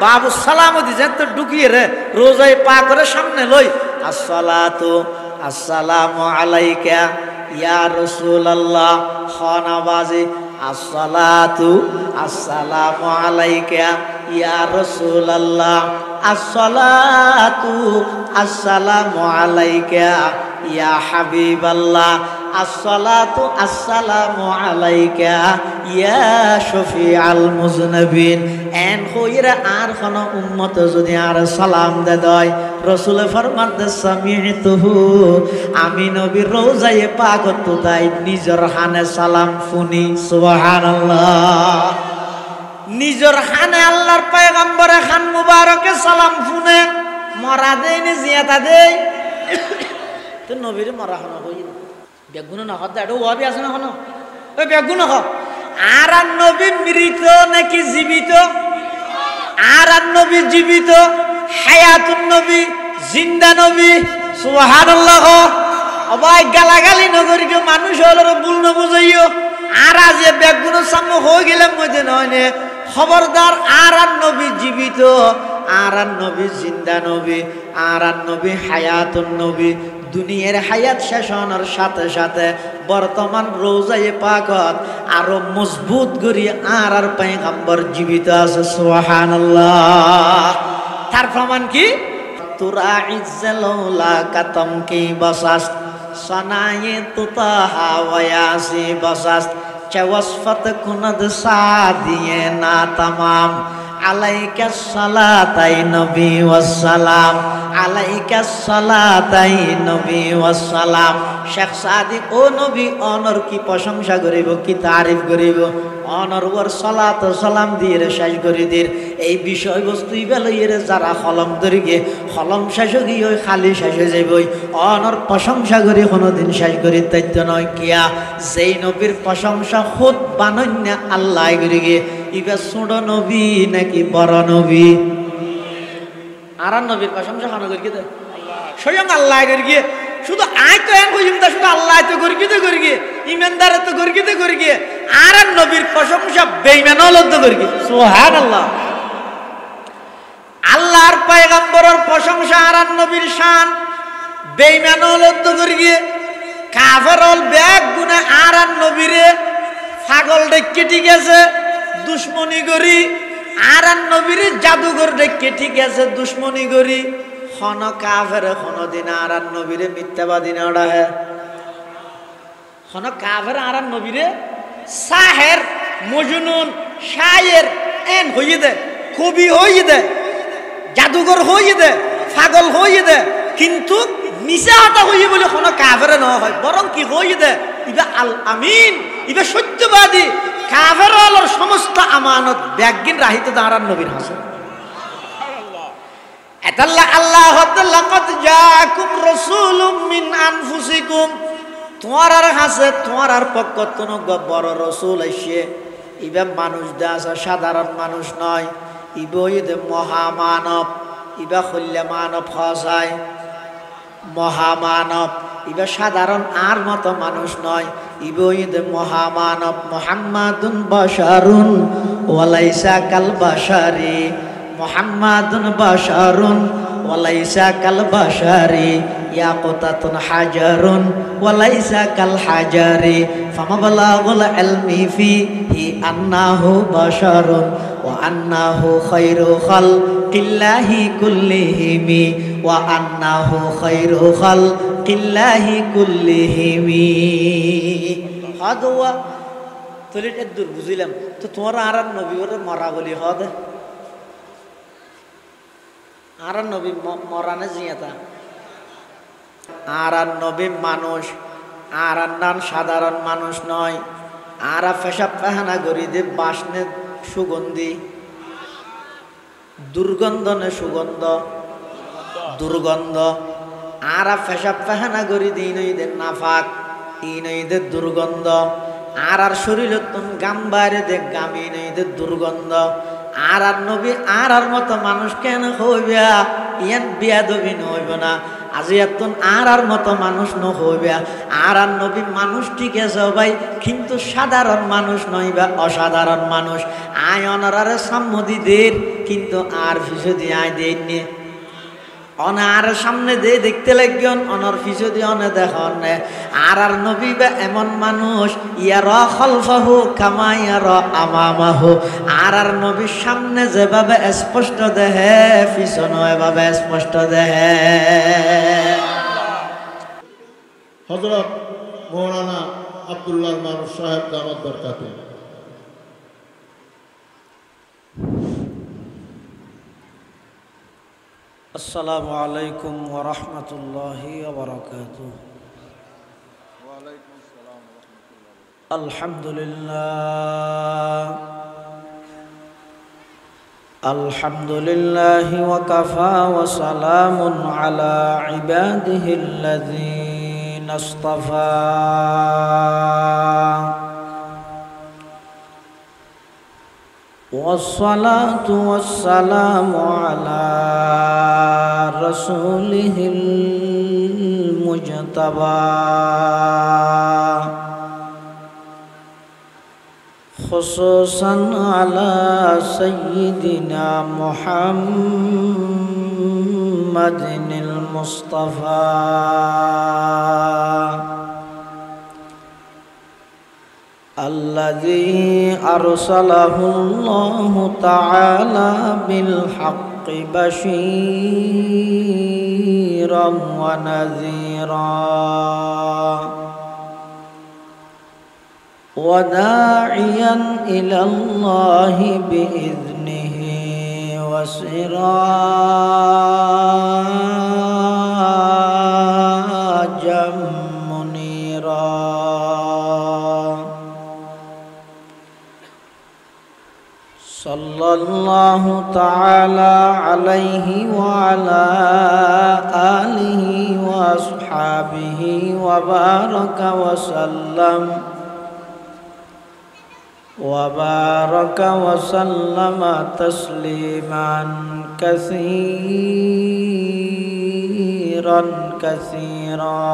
বাবু সালাম দিছেন তো ঢুকিয়ে রে রোজায় পা করে সামনে লই আসসালাতু আসসালামু আলাইকা ইয়া রাসূলুল্লাহ খানাবাজি আসসালাতু আসসালামু আলাইকা ইয়া রাসূলুল্লাহ আসসালাতু আসসালামু আলাইকা ইয়া হাবিবাল্লাহ আসসালাতু আসসালামু আলাইকা ইয়া শফিআল মুজনবিন এন কইরা আর কোন উম্মত যদি আর সালাম দে দেয় রাসূল ফরমান দে সামিতুহু আমি নবীর রওজায়ে পাকত তাই নিজের হানে সালাম শুনি সুবহানাল্লাহ নিজের হানে আল্লাহর পয়গম্বরে খান মুবারকে সালাম শুনে মরা দেয়নি জিয়াতা দেই তো নবীর মরা হন হই বেগুন না হদ এটা ওয়াবি আছে না হন ওই বেগুন হ আর নবী মৃত নাকি জীবিত আর নবী জীবিত হায়াতুন নবী জিন্দা নবী সুবহানাল্লাহ অবাই গালাগালি নগরীকে মানুষ হলো ভুল না বুঝাইও আর আজ বেগুন সামনে হয়ে গেলাম মধ্যে নয় খবরদার আর নবী জীবিত আর নবী জিন্দা নবী আর নবী হায়াতুন নবী দুনিয়ার হায়াত শেষ হওয়ার সাথে সাথে বর্তমান রোজায়ে পাকত আরো মজবুত করি আর পয়গম্বর জীবিত আছে সুবহানাল্লাহ তার প্রমাণ কি তুরা ইজ্জালুলা কাতম কি বাসাস সনায়ে তুতাহা ওয়াসি বাসাস চওয়াসফত কুনদ সাদিয়ে না তামাম আলাইকা সালাতাই নবী ওয়াসসালাম আলাইকা সালাতাই নবী ওয়াসসালাম শেখ সাদি ও নবী অনর কি প্রশংসা করিব কি তারিফ করিব অনর ওর সালাত সালাম দিয়ে শেষ করে দির এই বিষয়বস্তুই বেলইরে যারা কলম ধরিগে কলম শেষ গিয়ে ওই খালি শেষ হয়ে যাবই অনর প্রশংসা করি কোনোদিন শেষ করি তাইত নয় কিয়া যেই নবীর প্রশংসা খুদ বানন্য আল্লাহ করিগে ইবা ছোট নবী নাকি বড় নবী আর নবীর প্রশংসা খানো করি কি স্বয়ং আল্লাহ করি গিয়ে শুধু আয় তো এন হইম তা শুধু আল্লাহ তো করি গিয়ে ইমানদার তো করি গিয়ে আর নবীর প্রশংসা বেঈমান লদ্দ করি গিয়ে সুবহানাল্লাহ আল্লাহর পয়গম্বরের প্রশংসা আর নবীর শান বেঈমান লদ্দ করি গিয়ে কাফেরল ব্যাগ গুনে আর নবীরে পাগল ডেকে ঠিক আছে দুশ্মনী করি আর নবীরে জাদুঘর ডেকে ঠিক আছে দুশ্মনী করি খন কাফের কোনদিন আর নবীরে মিথ্যাবাদী না ওড়াহে খন কাফের আর নবীরে সাহের মজনুন শায়ের এন হইয়ে দে কবি হইয়ে দে জাদুঘর হইয়ে দে পাগল হইয়ে দে কিন্তু মিশা হতা হইয়ে বলে খন কাফের ন হয় বরং কি হইয়ে দে ইবা আল আমিন ইবা সত্যবাদী কাফের আলোর সমস্ত আমানত ব্যাগিন রাহিত দাঁড়ান নবীর হাসে এতাল্লাহ আল্লাহ লাকাদ জাআকুম রাসূলুম মিন আনফুসিকুম তোমার হাসে তোমার পক্ষ কোনো বড় রাসূল আইছে ইবা মানুষ দাসা সাধারণ মানুষ নয় ইবা ইদে মহামানব ইবা খল্লা মানব হসায় মহামানব ইবা সাধারণ আর মতো মানুষ নয় ইবা ইদে মহামানব মুহাম্মাদুন বাশারুন ওয়ালাইসা কাল বাশারি মুহাম্মাদুন বাশারুন ওয়ালাইসা কাল বাশারি ইয়াকুতাতুন হাজারুন ওয়ালাইসা কাল হাজারি ফামাবালাগুল ইলমি ফিহি আন্নাহু বাশারুন ওয়া আন্নাহু খায়রু খালকিল্লাহি কুল্লিহিমি ওয়া আন্নাহু খায়রু খালকিল্লাহি কুল্লিহিমি হাদওয়া তোলে দূর বুঝিলাম তো তোমার আর নবীর মরা বলি হদ আর নবী মরানে জিয়াতা আর নবী মানুষ আর নান সাধারণ মানুষ নয় আর পেশাব পায়খানা করি দে বাসনে সুগন্ধি দুর্গন্ধনে সুগন্ধ দুর্গন্ধ আর পেশাব পায়খানা করি দিন ঈদের নাফাক ইন ঈদের দুর্গন্ধ আর শরীর গাম বাইরে দেখ গামিন ঈদের দুর্গন্ধ আর নবী আর মতো মানুষ কেন হইবা ইয়ান বিয়াদবি হইব না আজি এতন আর মতো মানুষ নহইবা আর নবী মানুষ ঠিক আছে ভাই কিন্তু সাধারণ মানুষ নইবা অসাধারণ মানুষ আয় অনারারে সাম্মদিদের কিন্তু আর ফিসে দিয়ে আয় দেয়নি অনার সামনে দিয়ে দেখতে লাগবেন অনর ফিসে দিয়ে অনে দেখুন আর নবী বা এমন মানুষ ইয়ার খলফাহু কামা ইয়ার আমামাহু আর নবীর সামনে যেভাবে স্পষ্ট দেহে পিছনে এভাবে স্পষ্ট দেহে। হযরত মাওলানা আব্দুল্লাহ মানুষ সাহেব দামাত বরকাতে। আসসালামু আলাইকুম ওয়া রাহমাতুল্লাহি ওয়া বারাকাতুহু। ওয়া আলাইকুম আসসালাম ওয়া রাহমাতুল্লাহি। আলহামদুলিল্লাহ আলহামদুলিল্লাহি ওয়া কাফা ওয়া সালামুন আলা ইবাদিহিল্লাযীনা ইসতাফা। والصلاة والسلام على رسوله المجتبى خصوصا على سيدنا محمد المصطفى الذي أرسله الله تعالى بالحق بشيرا ونذيرا وداعيا إلى الله بإذنه وسراجا منيرا. صلى الله تعالى عليه وعلى آله وأصحابه وبارك وسلم تسليما كثيرا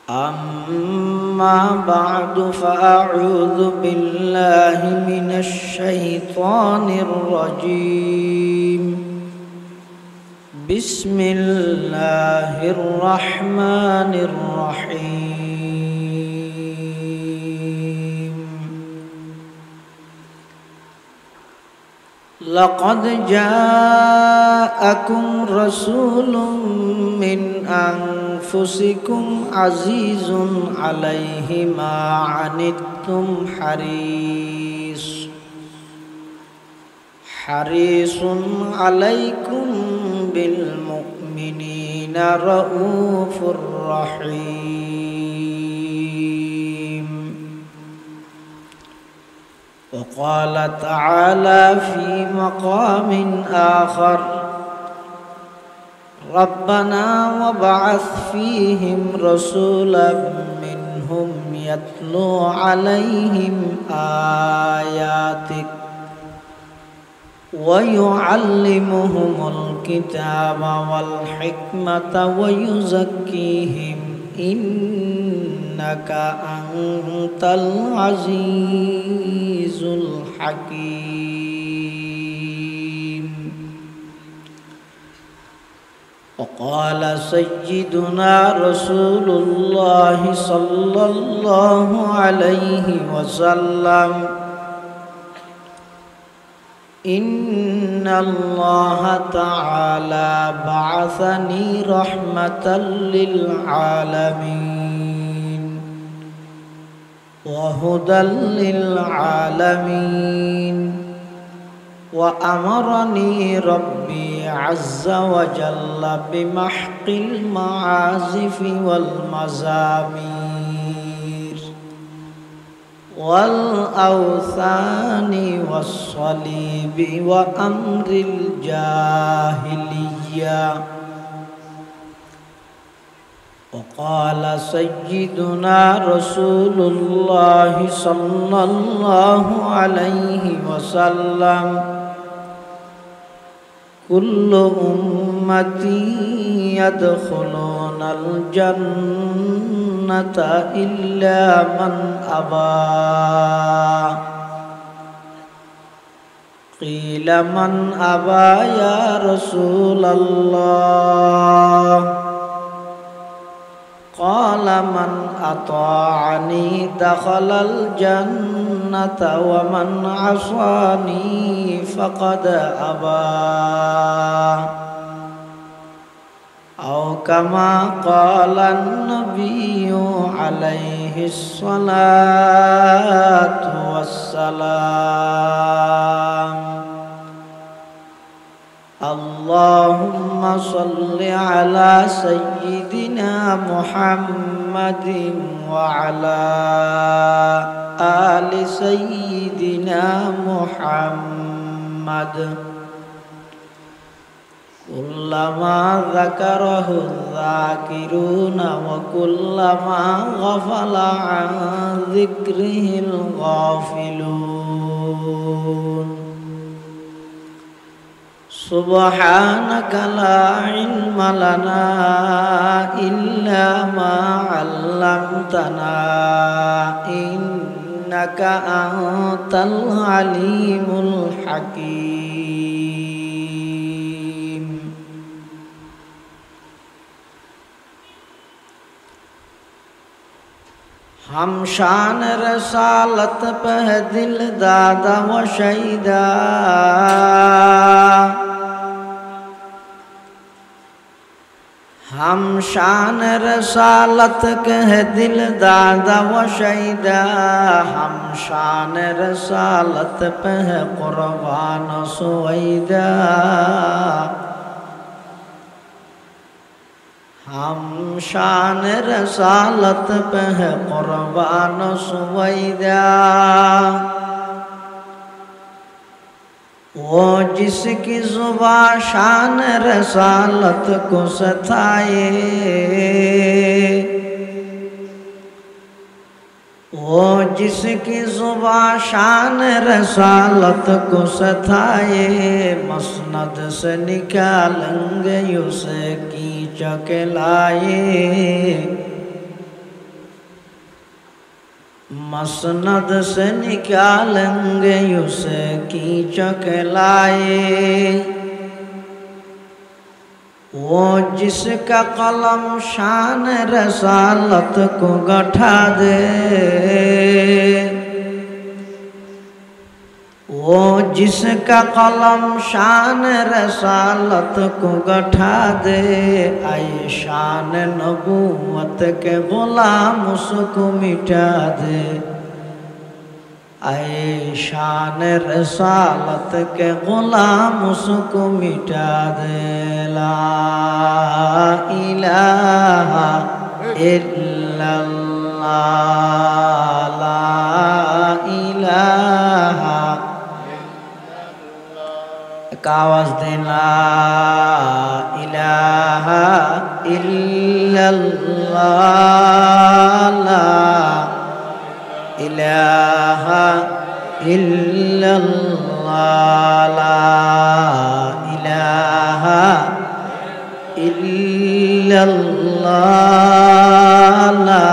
أما بعد فأعوذ بالله من الشيطان الرجيم. بسم الله الرحمن الرحيم. لقد جاءكم رسول من أنفسكم عزيز عليه ما عنتم حريص عليكم بالمؤمنين رؤوف رحيم. وقال تعالى في مقام آخر: ربنا وابعث فيهم رسولا منهم يتلو عليهم آياتك ويعلمهم الكتاب والحكمة ويزكيهم إنك أنت العزيز الحكيم. وقال سيدنا رسول الله صلى الله عليه وسلم: إن الله تعالى بعثني رحمة للعالمين وهدى للعالمين وأمرني ربي عز وجل بمحق المعازف والمزامير والأوثان والصليب وأمر الجاهلية. وقال سيدنا رسول الله صلى الله عليه وسلم: কুল্লু উম্মতি ইয়াদখুলুনাল জান্নাতা ইল্লা মান আবা কিলা মান আবা ইয়া রাসূলাল্লাহ قال من أطاعني دخل الجنة ومن عصاني فقد أبى أو كما قال النبي عليه الصلاة والسلام اللهم صل على سيدنا محمد وعلى آل سيدنا محمد كلما ذكره الذاكرون وكلما غفل عن ذكره الغافلون سبحانك لا علم لنا إلا ما علمتنا إنك أنت العليم الحكيم हम शान रसालत पे दिल दादा व शहीदा हम शान रसालत के दिल दादा व शहीदा हम शान रसालत पे कुर्बान सुवैदा हम शान रसालत पे है कुर्बान सुवैदा वो जिसकी जुबा शान रसालत को सताए वो जिसकी जुबा शान रसालत को सताए मसनद से निकालेंगे उसे कीचक लाए मसनद से निकालेंगे उसे कीचक लाए वो जिसका कलम शान रसालत को गठा दे वो जिसका कलम शान रसालत को गठा दे आए शान नबूवत के गुलाम उसको मिटा दे आए शान रसालत के गुलाम उसको मिटा दे ला इलाहा इल्लल्लाह ला इलाहा आवाज देना इलाहा इल्लल्लाह ला इलाहा इल्लल्लाह ला इलाहा इल्लल्लाह ला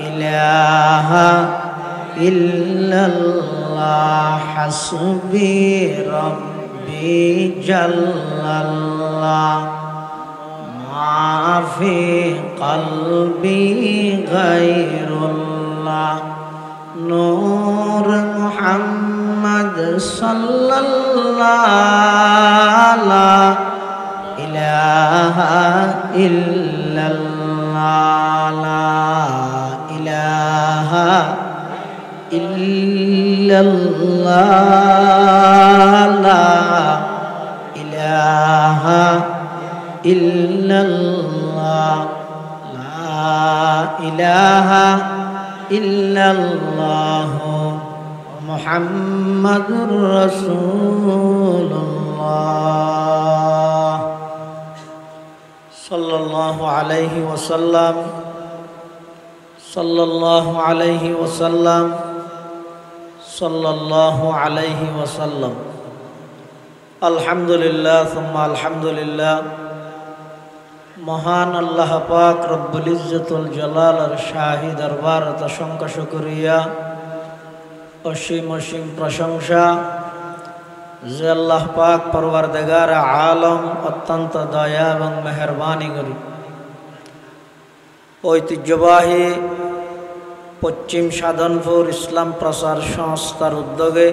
इलाहा इल्लल्लाह हस्बी रब्बी जल्लल्लाह माफी क़ल्बी गैरुल्लाह नूर मुहम्मद सल्लल्लाह ला इलाहा इल्लल्लाह ला इलाहा इल्लल्लाह ला इलाहा इल्लल्लाह ला इलाहा इल्लल्लाह मुहम्मदुर रसूलुल्लाह सल्लल्लाहु अलैहि वसल्लम सल्लल्लाहु अलैहि वसल्लम सल्लल्लाहु अलैहि वसल्लम আলহামদুলিল্লাহ সুম্মা আলহামদুলিল্লাহ। মহান আল্লাহ পাক রব্বুল ইজ্জতুল জালালের শাহী দরবারত অসংখ্য শুকরিয়া, অসীম অসীম প্রশংসা যে আল্লাহ পাক পরওয়ারদিগার আলম অত্যন্ত দয়া এবং মেহরবানি করি ঐতিহ্যবাহী পশ্চিম সাধনপুর ইসলাম প্রচার সংস্থার উদ্যোগে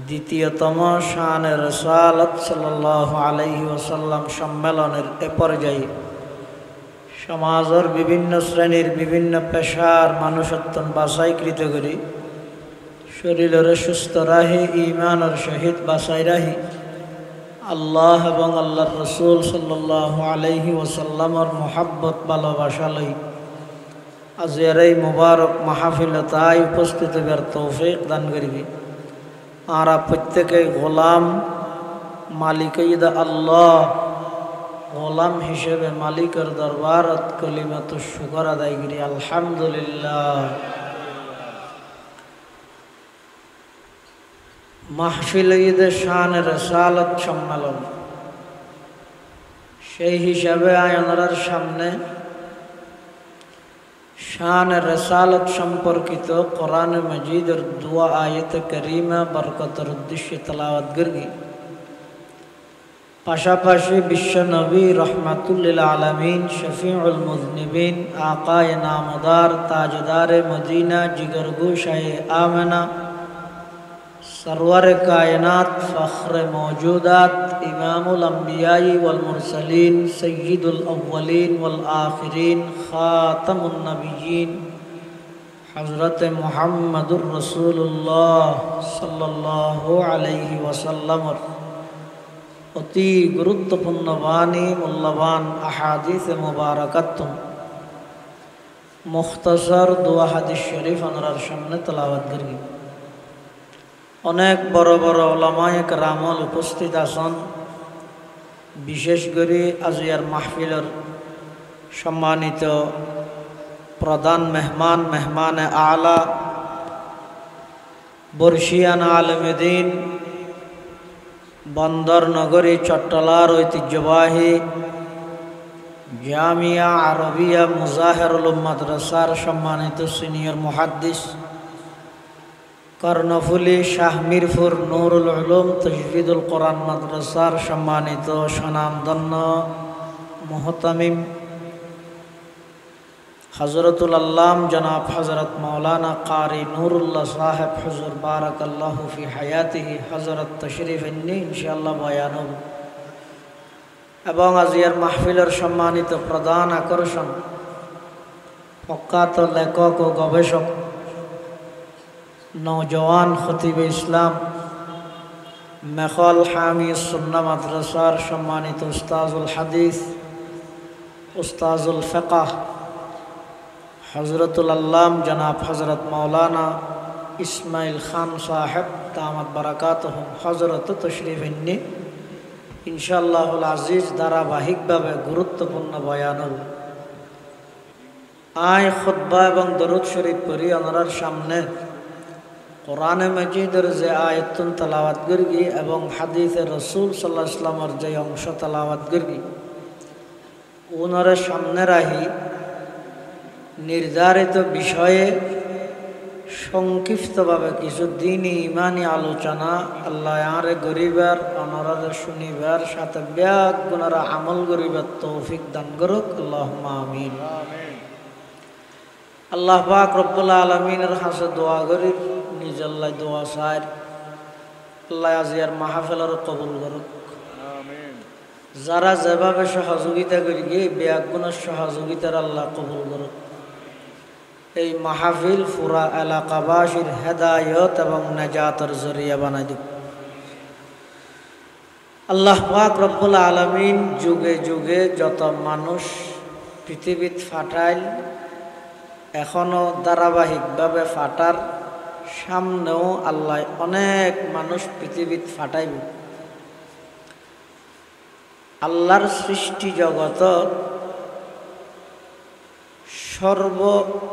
দ্বিতীয়তম শানে রসালত সাল্লাল্লাহু আলাইহি ওয়াসাল্লাম সম্মেলনের এ পর্যায়ে সমাজের বিভিন্ন শ্রেণীর বিভিন্ন পেশার মানুষত্বন বাছাইকৃত করি শরীরের সুস্থ রাহি ইমানের সহিত বাছাই রাহি আল্লাহ এবং আল্লাহর রসুল সাল্লাল্লাহু আলাইহি ওয়াসাল্লামর মোহাব্বত ভালোবাসা লই আজের এই মুবারক মাহফিলে তাই উপস্থিত হবার তৌফিক দান করিবি। আরা প্রত্যেকে গোলাম মালিক ঈদ আল্লাহ গোলাম হিসেবে মালিকের দরবারত কলিমাত শুকর আদায় করি আলহামদুলিল্লাহ। মাহফিল ঈদ শান রসালত সম্মেলন সেই হিসাবে আয়নার সামনে শান রসালত সম্পর্কিত কোরআন মজিদের দুয়া আয়াত করিমা বরকতের উদ্দেশ্যে তেলাওয়াত করি। পাশাপাশি বিশ্ব নবী রহমাতুল্লিল আলমিন শফিউল মুজনিবিন আকায়ে নামদার তাজদার মদিনা জিগরগু শাহে आमना सरवर कायनात फ़ख्र मौजूदात इमामुल अंबियाई वल मुरसलीन सय्यिदुल अव्वलीन वल आखिरीन ख़ातमुन नबिय्यीन हज़रत मुहम्मदुर रसूलुल्लाह सल्लल्लाहु अलैहि वसल्लम অতি গুরুত্বপূর্ণ বাণী মূল্যবান আহাদিস মুবারাকাতুম মুখতাসার দোয়া হাদিস শরীফ আনার সামনে তেলাওয়াত করি। অনেক বড় বড় উলামায়ে কেরামল উপস্থিত আছেন, বিশেষ করে আজিয়ার মাহফিলের সম্মানিত প্রধান মেহমান মেহমানে আলা বর্ষিয়ান আলেমে দ্বীন বন্দর নগরী চট্টলার ঐতিহ্যবাহী জামিয়া আরবিয়া মুজাহিরুল মাদ্রাসার সম্মানিত সিনিয়র মুহাদ্দিস কর্ণফুলী শাহ মিরপুর নুরুল উলুম তাজভিদুল কোরআন মাদ্রাসার সম্মানিত স্বনামধন্য মুহতামিম হযরতুল আল্লাম জনাব হযরত মাওলানা কারি নুরুল্লাহ সাহেব হুজুর বারাকাল্লাহু ফি হায়াতিহি হযরত তশরিফ এন্নি ইনশাআল্লাহ বয়ান হবে। এবং আজিয়ার মাহফিলের সম্মানিত প্রধান আকর্ষণ প্রখ্যাত লেখক ও গবেষক নওজওয়ান খতিবে ইসলাম মেখল হামি সুন্নাহ মাদ্রাসার সম্মানিত উস্তাজুল হাদিস উস্তাজুল ফিকহ হযরতুল আল্লাম জনাব হযরত মাওলানা ইসমাইল খান সাহেব দামাত বারাকাতুহুম হযরত তশরিফ এন্নি ইনশাআল্লাহুল আজিজ ধারাবাহিকভাবে গুরুত্বপূর্ণ বয়ান হবে। আয় খুতবা এবং দরুদ শরীফ পড়ি ওনার সামনে কোরআনে মজিদের যে আয়াতুন তেলাওয়াত করি এবং হাদিসে রাসূল সাল্লাল্লাহু আলাইহি ওয়াসাল্লামের যে অংশ তেলাওয়াত করি ওনার সামনে রাহি নির্ধারিত বিষয়ে সংক্ষিপ্তভাবে কিছু দ্বীনি ইমানি আলোচনা আল্লাহ আরে গরিবার অনরারে শুনিবার সাথে ব্যাগ গুণারা আমল গরিবার তৌফিক দান করুক আল্লাহুম্মা আমিন। আল্লাহ পাক রব্বুল আলামিনের কাছে দোয়া করি নিজ আল্লাহ দোয়া চাই আল্লাহ আজিয়ার মাহফিলের কবুল করুক। যারা যেভাবে সহযোগিতা করি গিয়ে ব্যাগ গুণার সহযোগিতার আল্লাহ কবুল করুক। এই মাহফিল পুরা এলাকাবাসীর হেদায়ত এবং নাজাতের জরিয়া বানাই দিক। আল্লাহ পাক রব্বুল আলামিন যুগে যুগে যত মানুষ পৃথিবীত ফাটাইল এখনো ধারাবাহিকভাবে ফাটার সামনেও আল্লাহ অনেক মানুষ পৃথিবীত ফাটাইব। আল্লাহর সৃষ্টি জগত সর্ব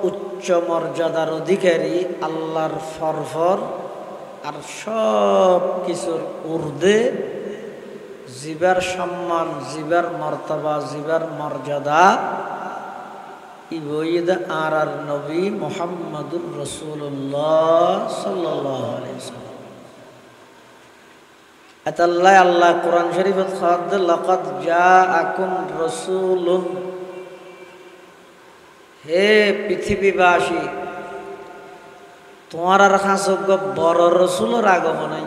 উচ্চ মর্যাদার অধিকারী আল্লাহর ফরফর আর সব কিছুর ঊর্ধ্বে জিবার সম্মান, জিবার মর্তবা, জিবার মর্যাদা ইবইদ আর নবী মুহাম্মদুর রাসূলুল্লাহ সাল্লাল্লাহু আলাইহি ওয়াসাল্লাম। আতাল্লাহ আল্লাহ কোরআন শরীফত খাদ লাকাদ জাআকুম রাসূলুন, হে পৃথিবীবাসী তোমার আর খাসজ্ঞ বড় রসুলের আগমন নাই।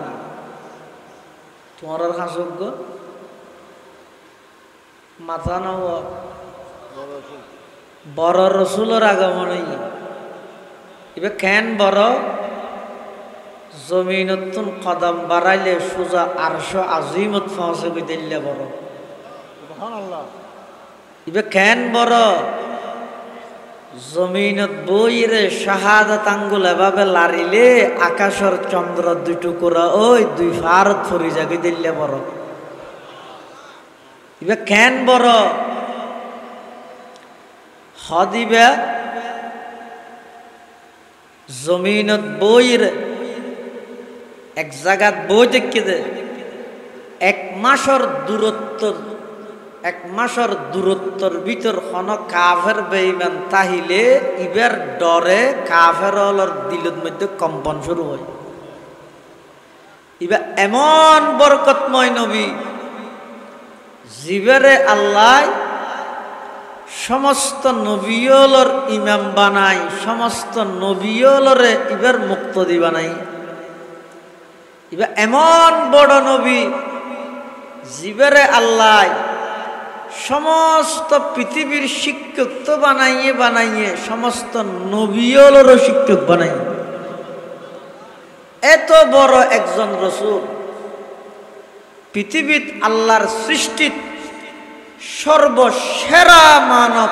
তোমার আর খাসজ্ঞ মাথা নব বড় রসুলের আগমন নাই। এবার কেন বড়? জমিনতুন কদম বাড়াইলে সোজা আরশ আজিমত পৌঁছে দিলে বড়। এবার কেন বড়? জমিনত বইরে শাহাদাত আঙ্গুল এভাবে লারিলে আকাশের চন্দ্র দুই টুকুরা ওই দুই ফারত ফরি জাগি দিলে বড়। এবার কেন বড়? হদিবা জমিনত বইরে এক জায়গাত বই দেখে দে এক মাসের দূরত্বর ভিতর কোন কাফের বেঈমান তাহিলে ইবের ডরে কাফের দিলের মধ্যে কম্পন শুরু হয়। ইবা এমন বরকতময় নবী জিবেরে আল্লাহ সমস্ত নবীলর ইমাম বানাই, সমস্ত নবীলরে ইবের মুক্তদি বানাই। ইবা এমন বড় নবী জিবেরে আল্লাহ সমস্ত পৃথিবীর শিক্ষক তো বানাইয়ে সমস্ত নবীলরও শিক্ষক বানাই। এত বড় একজন রসূল পৃথিবীত আল্লাহর সৃষ্টিত সর্বসেরা মানব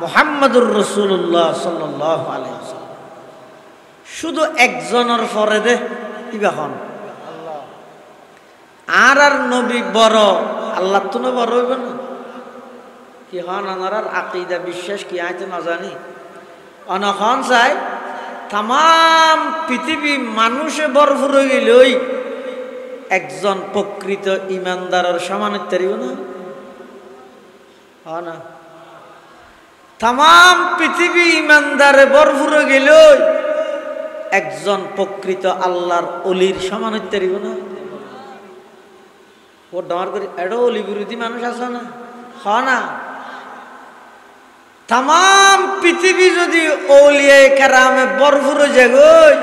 মুহাম্মদুর রাসূলুল্লাহ সাল্লাল্লাহু আলাইহি ওয়াসাল্লাম। শুধু একজনের পরে দে ইবা হন আর নবী বড় আল্লাহ তো বড় হইব না কি হন? আনার আকীদা বিশ্বাস কি আইতে না জানি অনখন চাই তাম পৃথিবী মানুষে ভরপুর হয়ে গেলই একজন প্রকৃত ইমানদারের সমান তারিব না। না তাম পৃথিবী ইমানদারে ভরপুর হয়ে গেলই একজন প্রকৃত আল্লাহর অলির সমান তারিব না। ও ডর করি এটা অলি বিরোধী মানুষ আছে না? না তাম পৃথিবী যদি ওলিয়ায়ে কেরামে ভরপুর হয়ে যায়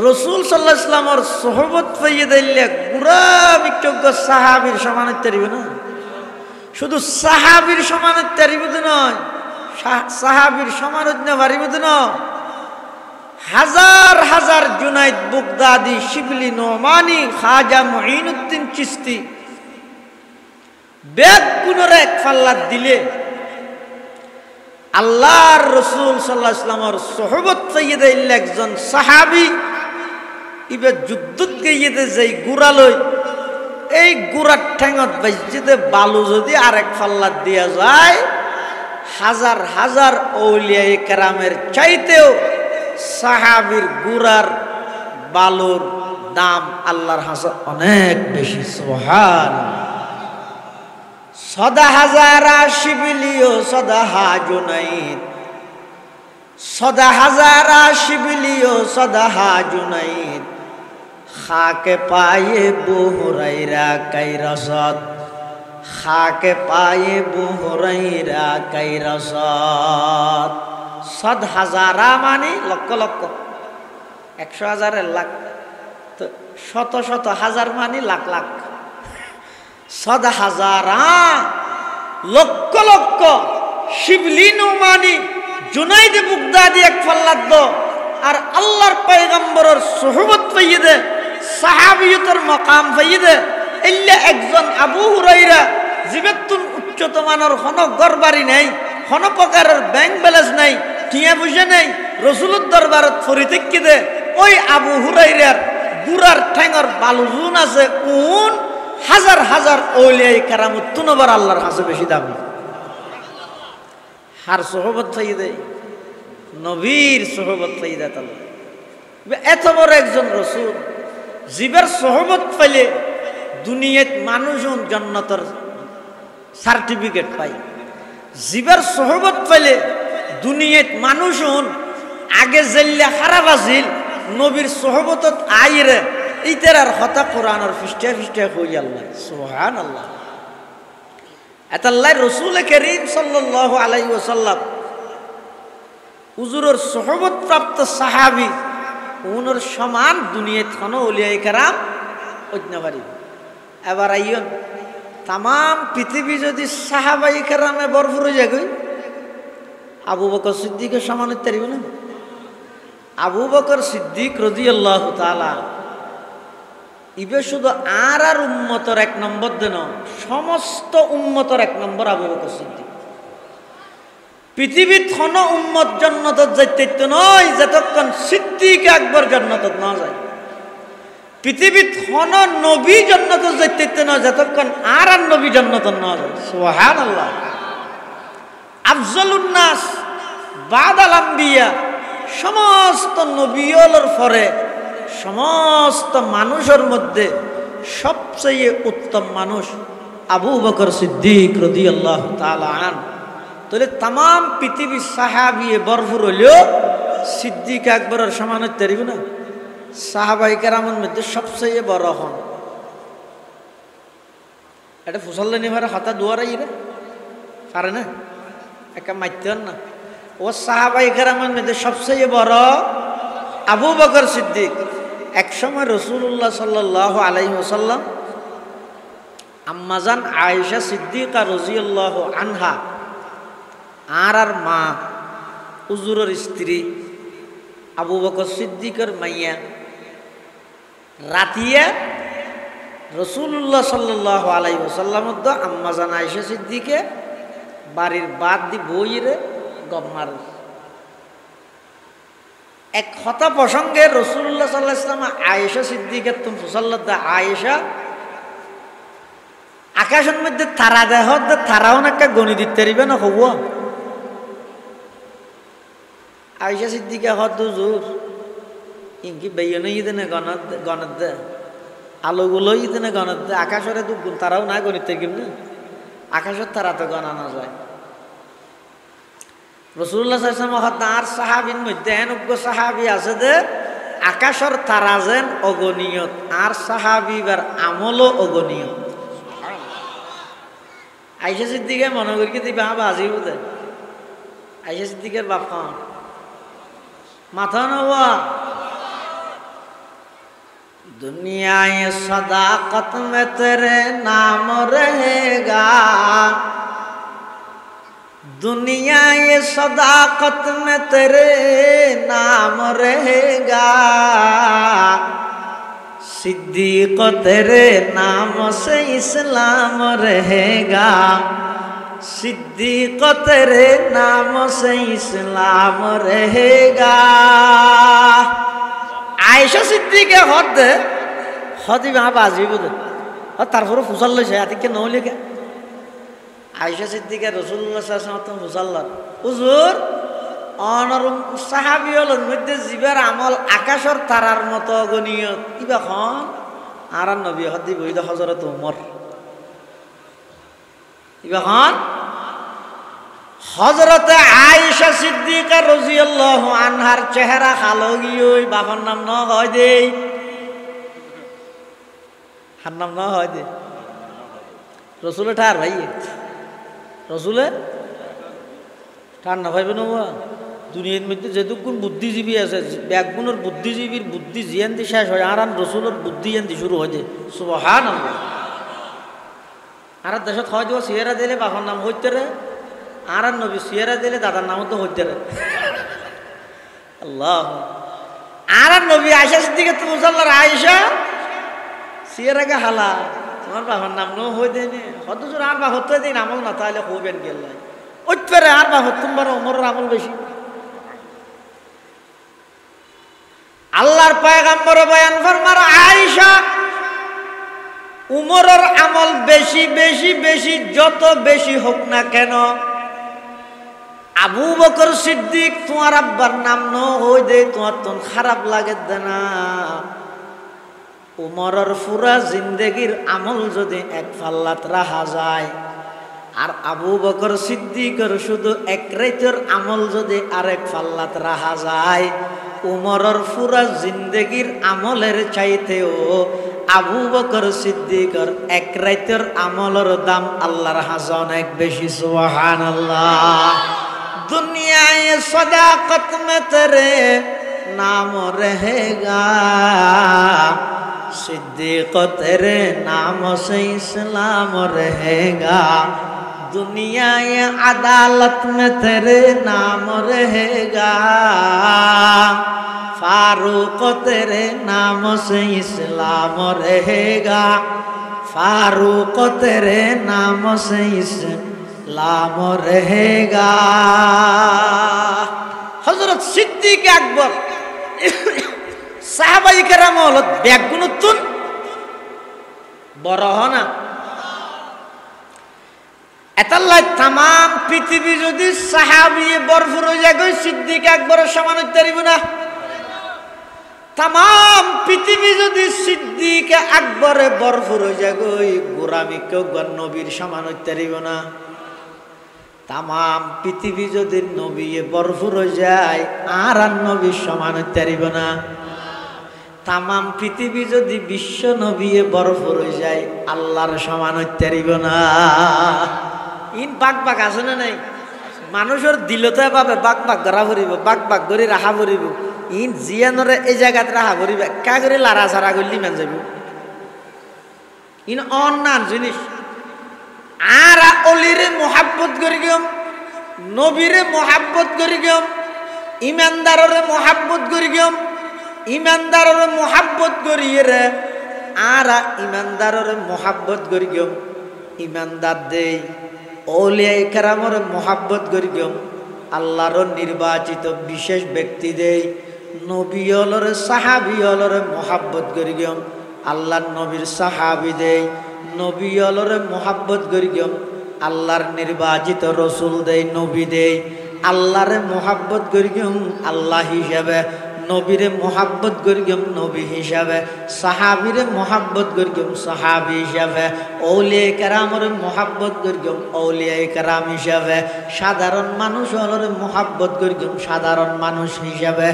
রসুল সাল্লাল্লাহু আলাইহি ওয়াসাল্লামের সোহবত পাইয়ে দিলে পুরা বিজ্ঞ সাহাবীর সমান তারিব না। শুধু সাহাবীর সমান তারিব নয়, সাহাবীর সমান পারিব না। হাজার হাজার জুনাইদ বুগদাদি, শিবলি নোমানি, খাজা মুঈনুদ্দিন চিশতি বেদ গুণের এক পাল্লাত দিলে আল্লাহর রসুল সাল্লাল্লাহু আলাইহি ওয়াসাল্লামের সোহবত পাইয়ে দিলে একজন সাহাবী ইবে যুদ্ধত গিয়ে যেই গুড়া লই এই গুড়ার ঠেঙত বাইজতে বালু যদি আরেক পাল্লাত দিয়া যায় হাজার হাজার আউলিয়ায়ে কেরামের চাইতেও সাহাবীর গুড়ার বালুর দাম আল্লাহর হাতে অনেক বেশি। সুবহানাল্লাহ। সদা হাজারা শিবলিও সদা হাজুনাইদ, সদা হাজারা শিবলিও সদা হাজুনাইদ, খাকে পায়ে বুহুরাইরা কাইরসদ, খাকে পায়ে বুহুরাইরা কাইরসদ। সদ হাজারা মানে লক্ষ লক্ষ, 100,000 লাখ, তো শত শত হাজার মানে লাখ লাখ। সদ হাজারা লক্ষ লক্ষ শিবলি নোমানি জুনাইদ বুগদাদি এক পাল্লাত দো আর আল্লাহর পয়গম্বরের সোহবত পাইয়ে দে, সাহাবিয়তের মকাম পাইয়ে দে। এল্লা একজন আবু হুরাইরা জীবেতুন উচ্চত মানের কোনো গরবারি নাই, কোনো প্রকারের ব্যাংক ব্যালেন্স নাই, টিয়া পয়সা নাই, রসুলের দরবারত ফরিতেকি দে। ওই আবু হুরাইরার গুড়ার ঠ্যাঙর বালুজুন আছে উন হাজার হাজার আউলিয়ায়ে কেরামত তুনবার আল্লাহর কাছে বেশি দামি। হার সোহবত পাইয়ে দেয়, নবীর সোহবত পাইয়ে দেয়। তাহলে এত বড় একজন রসুল জীবের সোহবত পাইলে দুনিয়াত মানুষজন জান্নাতের সার্টিফিকেট পাই। জীবের সোহবত পাইলে দুনিয়াত মানুষজন আগে জেল্লা খারাপ আছিল নবীর সোহবতত আইরে ইতার হতা কোরআনের পৃষ্ঠা পৃষ্ঠা হই আল্লাহ সুবহানাল্লাহ। এতাল্লাহ রসুল করিম সাল্লাল্লাহু আলাইহি ওয়াসাল্লাম হুজুরের সোহবত প্রাপ্ত সাহাবী উনর সমান দুনিয়াত কোনো ওলিয়ায়ে কেরাম হইতে পারি। এবার আইয়ন তাম পৃথিবী যদি সাহাবায়ে কেরামে ভরপুর হয়ে যায়, আবু বকর সিদ্দিকের সমান হইতে পারিব না? আবু বকর সিদ্দিক রাদিয়াল্লাহু তাআলা ইবে শুধু আর উম্মতর এক নম্বর দেন, সমস্ত উম্মতর এক নম্বর আবু বকর সিদ্দিক। পৃথিবীত কোনো উম্মত জান্নাতত যাইতে নয় যতক্ষণ সিদ্দিক আকবর জান্নাতত না যায়। পৃথিবীত কোনো নবী জান্নাতত যাইতে নয় যতক্ষণ আর নবী জান্নাতত না যায়। সুবহানাল্লাহ। আফজালুন নাস বাদাল আম্বিয়া, সমস্ত নবীর পরে সমস্ত মানুষের মধ্যে সবচেয়ে উত্তম মানুষ আবু বকর সিদ্দিক রাদিয়াল্লাহু তাআলা আনহু। তাহলে তাম পৃথিবীর সাহাবী ভরপুর হলেও সিদ্দিক আকবরের সমান হতে পারিব না? সাহাবায়ে কেরামের মধ্যে সবচেয়ে বড় হন। এটা ফুসল্লে নিবার হাতা দুয়ারাই রে পারে না, একা মাইতে না। ও সাহাবায়ে কেরামের মধ্যে সবচেয়ে বড় আবু বকর সিদ্দিক। এক সময় রাসূলুল্লাহ সাল্লাল্লাহু আলাইহি ওয়াসাল্লাম আম্মাজান আয়েশা সিদ্দিকা রাদিয়াল্লাহু আনহা আর মা হুজুরের স্ত্রী আবু বকর সিদ্দিকের মাইয়া রাতিয়া রাসূলুল্লাহ সাল্লাল্লাহু আলাইহি ওয়াসাল্লাম তো আম্মাজান আয়েশা সিদ্দিকে বাড়ির বাদ দি বইরে গম্মার এক কথা প্রসঙ্গে রাসূলুল্লাহ সাল্লাল্লাহু আলাইহি ওয়াসাল্লাম আয়েশা সিদ্দিকের তুম ফুসাল্লাদা আয়েশা আকাশের মধ্যে তারা দেহ তারাও নাকা গণি দিতে পারিবে না হব। আয়েশা সিদ্দিকা হদ হুজুর ইনকি বেয়নে ইদেনে গণত দে আলোগুলো ইদেনে গণত দে আকাশরে তো তারাও না গণিতে কিম না, আকাশের তারা তো গণা না যায়। রাসূলুল্লাহ সাল্লাল্লাহু আলাইহি ওয়াসাল্লাম আর সাহাবীর মধ্যে এনজ্ঞ সাহাবী আছে যে আকাশের তারা যেন অগণীয়ত আর সাহাবীবার আমলও অগণীয়। আয়েশা সিদ্দিকা মনে করি কি দিবা বাজি বুঝে আয়েশা সিদ্দিকের বাপা মাথা নওয়া दुनिया ये सदाकत में तेरे नाम रहेगा, दुनिया ये सदाकत में तेरे नाम रहेगा, सिद्दीक तेरे नाम से इस्लाम रहेगा, सिद्दीक तेरे नाम से इस्लाम रहेगा। आयशा सिद्दीक हद हदी वहाँ बाजी बुद और तारफर फुसल लो शायद के नौ लेके आयशा सिद्दीक रसूलुल्लाह सल्लल्लाहु अलैहि वसल्लम फुसल्लर हुजूर অনর সাহাবীদের মধ্যে জীবের আমল আকাশের তারার মতো গনিয়ত ইবা খন আর নবী হদি বইদ হযরত ওমর ইবা খন হযরতে আয়েশা সিদ্দিকা রাদিয়াল্লাহু আনহার চেহারা কালো গিয়ে বাবার নাম ন হয় দেই হার নাম ন হয় দে রাসূলে ঠার ভাই রাসূলে ঠার না ভাইবে না দুনিয়ার মধ্যে যেটুকুন বুদ্ধিজীবী আছে ব্যাগুনের বুদ্ধিজীবীর বুদ্ধি জিয়ান্তি শেষ হয় আর রাসূলের বুদ্ধি জিয়ান্তি শুরু হয় যে সুবহানাল্লাহ। আর দেশত হয় যে সিয়ারা দিলে বাবার নাম হইতে রে আর নবী সিয়ারা দিলে দাদার নামও তো হইতে রে আল্লাহ। আর নবী আয়েশা সিদ্দিকা তো মুসাল্লার আয়েশা সিয়ারাকে হালা তোমার বাবার নাম নো হই দেনে হয়তো জোর আর বা হতে দিন আমল না তাহলে হইবেন গেল ওইতরে আর বা হতুম বার ওমরের আমল বেশি। আল্লাহর পয়গম্বর বয়ান ফরমার আয়েশা উমরের আমল বেশি বেশি বেশি যত বেশি হোক না কেন আবু বকর সিদ্দিক তোমার আব্বার নাম ন হই দে তোমার তো খারাপ লাগে না। উমরের পুরা জিন্দেগির আমল যদি এক পাল্লাত রাখা যায়, আর আবু বকর সিদ্দিকের শুধু এক রাতের আমল যদি আরেক পাল্লাত রাখা যায়, উমরের পুরা জিন্দেগির আমলের চাইতেও আবু বকর সিদ্দিকের এক রাতের আমলের দাম আল্লাহর কাছে অনেক বেশি। সুবহানাল্লাহ। दुनिया सदाकत में तेरे नाम रहेगा, सिद्दीक तेरे नाम से इस्लाम रहेगा। दुनिया अदालत में तेरे नाम रहेगा, फारूक तेरे नाम से इस्लाम रहेगा। फारूक तेरे नाम से इस्लाम रहेगा। हजरत सिद्दीक আকবর সাহাবায়ে কেরাম হলো ব্যাগুণতুন বড় হনা এতাল্লাহ তাম পৃথিবী যদি সাহাবী ভরপুর হয়ে যায়, সিদ্দিক আকবরের সমান হইতে পারিব না। তাম পৃথিবী যদি সিদ্দিক আকবরে ভরপুর হয়ে যায়, গোলামি কেউ নবীর সমান হইতে পারিব না। তাম পৃথিবী যদি নবী ভরপুর হয়ে যায়, আর নবীর সমান হইতে পারিব না। তাম পৃথিবী যদি বিশ্ব নবী ভরপুর হয়ে যায়, আল্লাহর সমান হইতে পারিব না। ইন বাক বাক আছে না নাই? মানুষের দিলতে পাবে বাক বাক করা পড়িব, বাক বাক করে রাখা পড়িব। ইন জিয়ানরে এই জায়গাত রাখা পড়িব, একা করে লারা ছাড়া করলি মান যাব। ইন অন্যান জিনিস। আর অলিরে মোহাব্বত করি গম, নবীরে মোহাব্বত করি গম, ইমানদাররে মোহাব্বত করি গম, ইমানদাররে মোহাব্বত করিয়ে রে। আর ইমানদাররে মোহাব্বত করি গম, ইমানদার দেই ওলিয়ায়ে কেরামর মোহাব্বত করি গম, আল্লাহর নির্বাচিত বিশেষ ব্যক্তি দেই নবী হলরে সাহাবী হলরে মোহাব্বত করি গম, আল্লাহর নবীর সাহাবী দেই নবী হলরে মোহাব্বত করি গম, আল্লাহর নির্বাচিত রসুল দেই নবী দেই আল্লাহরে মোহাব্বত করি গম আল্লাহ হিসাবে, নবীরে মোহাব্বত করি গম নবী হিসাবে, সাহাবীরে মোহাব্বত করি গম সাহাবী হিসাবে, আউলিয়ায়ে কেরামরে মোহাব্বত করি গম আউলিয়ায়ে কেরাম হিসাবে, সাধারণ মানুষ হলরে মোহাব্বত করি গম সাধারণ মানুষ হিসাবে।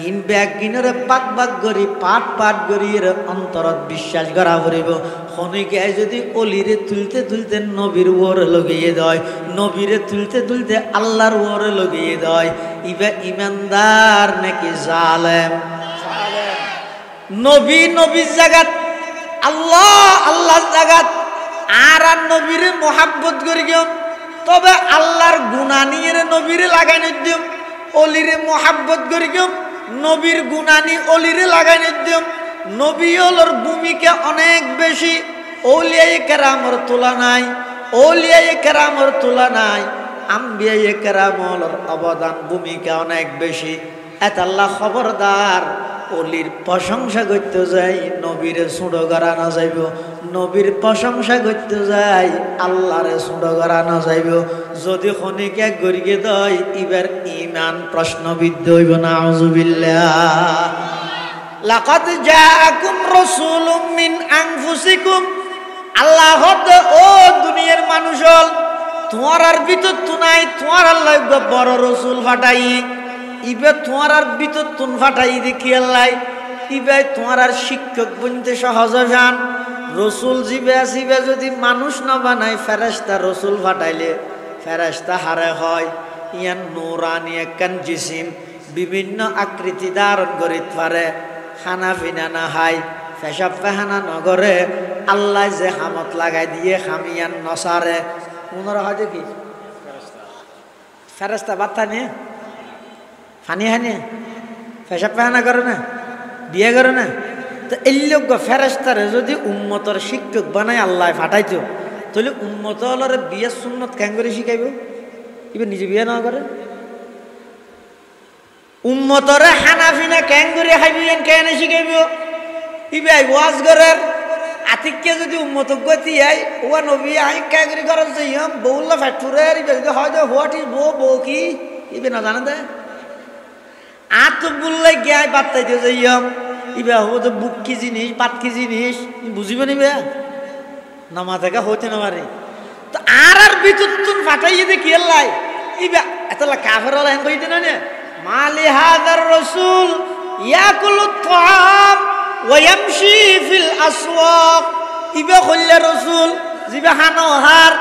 ইন ব্যাগিনরে পাক পাক করি পাট পাট করি এর অন্তরত বিশ্বাস করা পড়িব। খনিকে যদি অলিরে তুলতে তুলতে নবীর ওরে লगिए দেয়, নবীরে তুলতে তুলতে আল্লাহর ওরে লगिए দেয়, ইবা ইমানদার নাকি জালেম? নবী নবীর জায়গাত, আল্লাহ আল্লাহর জায়গাত। আর নবীরে মোহাব্বত করি গম, তবে আল্লাহর গুনাহ নিয়ে নবীরে লাগাই নিদিম। অলিরে মোহাব্বত করি গম, নবীর গুনাহ নি অলিরে লাগাই নিদিম। নবী হলোর ভূমিকা অনেক বেশি আউলিয়ায়ে কেরামর তুলনায়, আউলিয়ায়ে কেরামর তুলনায় আম্বিয়ায়ে কেরামর অবদান ভূমিকা অনেক বেশি। এত আল্লাহ খবরদার, অলির প্রশংসা করতে যাই নবীরে ছুঁড়ো গড়ানো যাইব, নবীর প্রশংসা করতে যাই আল্লাহরে ছুঁড়ো গড়ানো যাইব। যদি খনিকে গড়িয়ে দেয় এবার ইমান প্রশ্নবিদ্ধ হইব। নাউযুবিল্লাহ। লাকাদ জাআকুম রাসূলুম মিন আনফুসিকুম, আল্লাহ ও দুনিয়ার মানুষ হল তোমার আর ভিতর তু নাই, তোমার আল্লাহ বড় রসুল ফাটাই, ইবে তোমার আর ভিতর তুন ফাটাই দেখি আল্লাহ, ইবে তোমার আর শিক্ষক বনতে সহজ যান। রসুল জিবে আসিবে যদি মানুষ না বানায়, ফেরেশতা রসুল ফাটাইলে ফেরেশতা হারে হয়। ইয়ান নূরানি একখান জিসিম বিভিন্ন আকৃতি ধারণ করিতে পারে। খানা পিনা না হাই, পেশাব পেহানা নগরে, আল্লাহ যে হামত লাগাই দিয়ে খামিয়ান নসারে। ওনারা হয় দেখি ফেরেশতা বার্তা নিয়ে ফানি হানিয়ে পেশাব পেহানা করে না, বিয়ে করে না। তো এই লোক ফেরেশতারে যদি উম্মতর শিক্ষক বানায় আল্লাহ ফাটাইতো, তাহলে উম্মত হলরে বিয়ে সুন্নত কেন করে শিখাইব? এবার নিজে বিয়ে না করে উম্মতরে হানাফিনা কেন করে খাইবেন কেন শিখাইব? ইবে ওয়াজ করার আতিককে যদি উম্মত গতি আই ওয়া নবী আই কেন করে করছ ইম বউল্লা ফ্যাক্টরের ইবে যদি হয় হোয়াট ইজ বউ বউ কি ইবে না জানে দে আর তো বললে গিয়ে বার্তাই দিয়ে যাই ইবে হবো তো বুক কি জিনিস বাত কি জিনিস বুঝিবে নিবে নামা থেকে হইতে না পারে তো আর ভিতর তুন ফাটাইয়ে দে কি লাই ইবে এতলা কাফের হলা হেন কইতে না নে মালি হাদার রাসূল ইয়াকুলু তাআম ওয়া ইয়ামশি ফিল আসওয়াক ইবে কইলে রাসূল জিবে হানোহার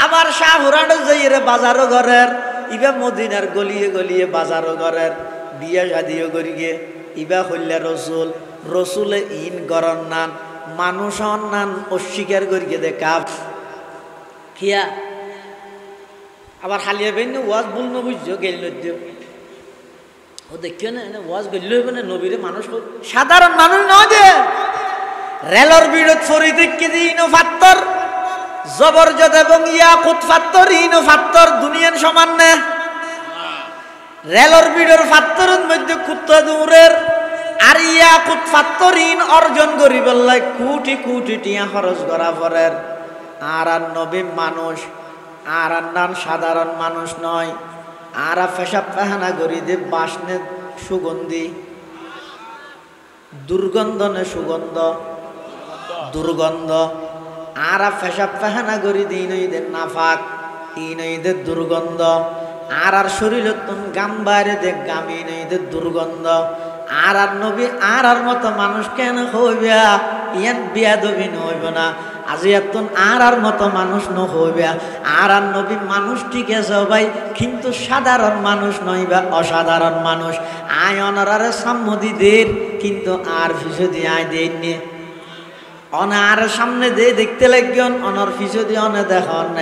আবার শাহরান যাইরে বাজারও ঘরের ইবে মদিনার গলিয়ে গলিয়ে বাজারও ঘরের বিয়া শাদিও করিয়ে ইবা কইলে রাসূল রসুলে ইন গরন নান মানুষ নান অস্বীকার করিয়ে দে কাপ খিয়া আবার হালিয়া বেন ওয়াজ বল না বুঝছো গেল দিও ও দেখিও না ওয়াজ গেল হবে না নবীরে মানুষ সাধারণ মানুষ নয় যে রেলর বিরোধ ফরি দেখে দিন ফাত্তর জবরজদ এবং ইয়াকুত ফাত্তর ইন ফাত্তর দুনিয়ার সমান না রেলর বিরোধ ফাত্তরের মধ্যে কুত্তা দূরের আর ইয়াকুত ফাত্তর ইন অর্জন করি বললাই কোটি কোটি টিয়া খরচ করা পরের আর নবী মানুষ আর নান সাধারণ মানুষ নয় আর পেশাব পেহানা করি দে বাসনে সুগন্ধি দুর্গন্ধ নে সুগন্ধ দুর্গন্ধ আর পেশাব পেহানা করি দিন ঈদের নাফাক ইন ঈদের দুর্গন্ধ আর শরীরে তুন গাম বাইরে দে গামিন ঈদের দুর্গন্ধ আর নবী আর মতো মানুষ কেন হইবে ইয়ান বিয়াদবি হইব না আজি এতন আর মতো মানুষ নহইবে আর নবী মানুষ ঠিক আছে ভাই কিন্তু সাধারণ মানুষ নয় বা অসাধারণ মানুষ আয় অনারে সম্মতি দের কিন্তু আর ফিসদি আয় দেননি অনার সামনে দিয়ে দেখতে লাগবেন অনর ফিসদি অনে দেখুন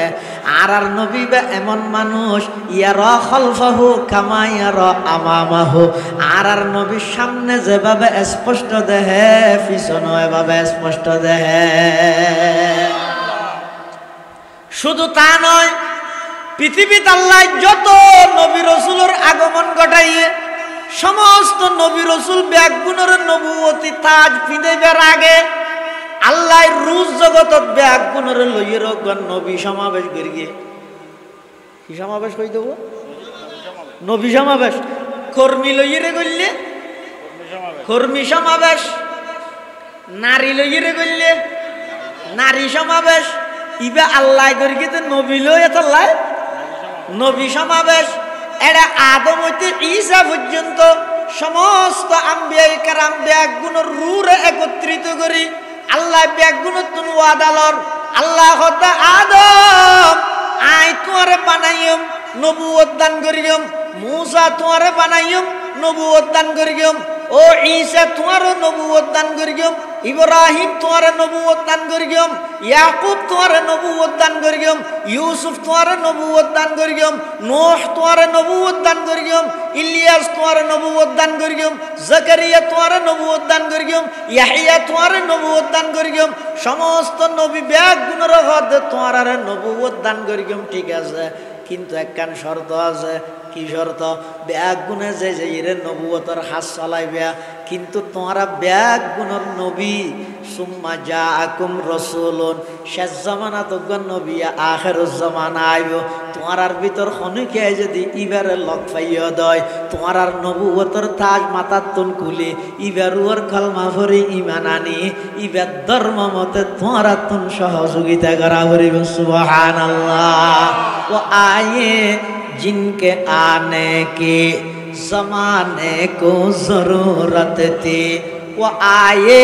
আর নবী বা এমন মানুষ ইয়ার খলফাহু কামা ইয়ার আমামাহু আর নবীর সামনে যেভাবে স্পষ্ট দেহে পিছনে এভাবে স্পষ্ট দেহে শুধু তা নয় পৃথিবীতে আল্লাহ যত নবী রাসূলের আগমন ঘটাইয়ে সমস্ত নবী রাসূল ব্যাগুণের নবুয়তি তাজ পিঁধাইবার আগে আল্লাহ রুজ জগতত ব্যাগ গুণরে লইয়ে রোগন নবী সমাবেশ করিয়ে কি সমাবেশ কই দেব নবী সমাবেশ কর্মী লইয়ে রে গইলে কর্মী সমাবেশ নারী লইয়ে রে গইলে নারী সমাবেশ ইবে আল্লাহ করিয়ে তো নবী লই এত লাই নবী সমাবেশ এরা আদম হইতে ঈসা পর্যন্ত সমস্ত আম্বিয়া কারাম ব্যাগ গুণর রুরে একত্রিত করি আল্লাহ ব্যাগুণতুন ওয়াদালর আল্লাহ হতা আদম আই তোরে বানাইম নবুয়ত দান করিম মূসা তোরে বানাইম নবুয়ত দান করিম ও ঈসা তোরে নবুয়ত দান করিম ইব্রাহিম তোরে নবুয়ত দান করিম ইয়াকুব তোরে নবুয়ত দান করিম ইউসুফ তোরে নবুয়ত দান করিম নূহ তোরে নবুয়ত দান করিম ইলিয়াস তোরে নবুয়ত দান করিম জাকারিয়া তোরে নবুয়ত দান করিম ইয়াহইয়া তোরে নবুয়ত দান করিম সমস্ত নবী ব্যাগ গুণের হদে তোরে নবুয়ত দান করিম ঠিক আছে কিন্তু একখান শর্ত আছে কি শর্ত ব্যাগ গুণে যে যে নবুয়তের হাত চালাইবে কিন্তু তোমরা ব্যাগ গুণর নবী সুম্মা জাআকুম রাসূলুন শেষ জামানা তো নবী আখিরুজ জামানা আইব তোমার ভিতর খনিকে যদি ইবারে লক পাইয়া দেয় তোমার নবুয়তের তাজ মাথার তুন খুলে ইবারুর কলমা ভরে ঈমান আনি ইবার ধর্ম মতে তোমার তুন সহযোগিতা করা ভরে সুবহানাল্লাহ ও আয়ে जिनके आने के ज़माने को ज़रूरत थी वो आए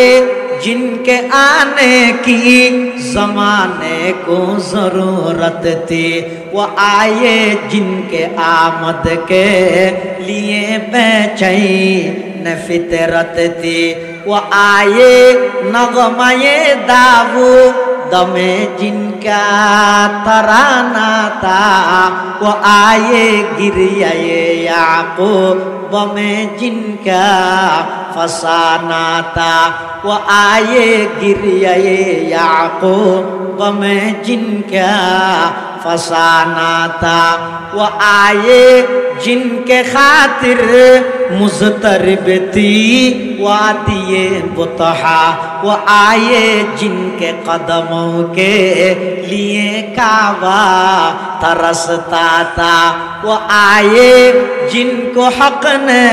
जिनके आने की ज़माने को ज़रूरत थी वो आए जिनके आमद के लिए बेचैन फितरत थी वो आए नगमाए दावू दमे जिनका तराना था वो आए गिरियाए याकूब में जिनका फसाना था वो आए गिरियाए याकूब में जिनका फसाना था वो आए जिनके खातिर मुज़तरब थी वादिये बुतहा, वो आए जिनके कदमों के लिए काबा तरसता था, वो आए जिनको हक ने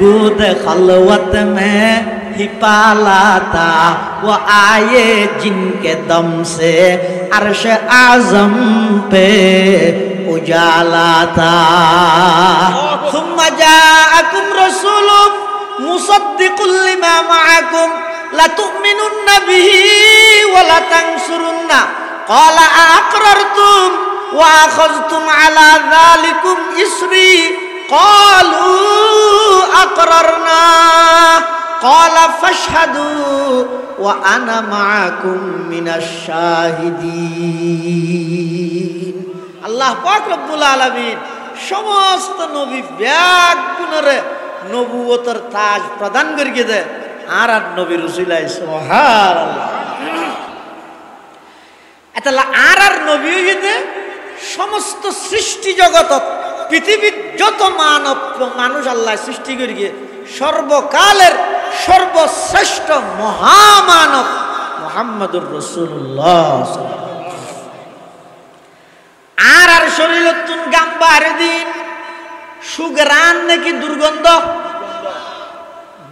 गोद खलवत में ही पाला था, वो आए जिनके दम से अर्श आज़म पे उजाला था। सुम्मा जाअकुम रसूलुम मुसद्दिकुल लिमा मअकुम लतुमिनुन्ना बिही व लतंसुरुन्ना क़ाला अअक़ररतुम व अख़ज़्तुम अला ज़ालिकुम इस्री क़ालू अक़ररना क़ाला फ़अशहदू व अना मअकुम मिनश शाहिदीन। আল্লাহ পাক রব্বুল আলামিন সমস্ত নবী ব্যাগুণরে নবুয়তের তাজ প্রদান করিয়ে দেয় আর আর নবীর উসিলায় সুবহানাল্লাহ। এতলা আর আর নবী হইতে সমস্ত সৃষ্টি জগতত পৃথিবীর যত মানুষ আল্লাহ সৃষ্টি করিয়ে সর্বকালের সর্বশ্রেষ্ঠ মহামানব মুহাম্মদুর রাসূলুল্লাহ। আর আর শরীরতুন গাম্বার দিন সুগরান নাকি দুর্গন্ধ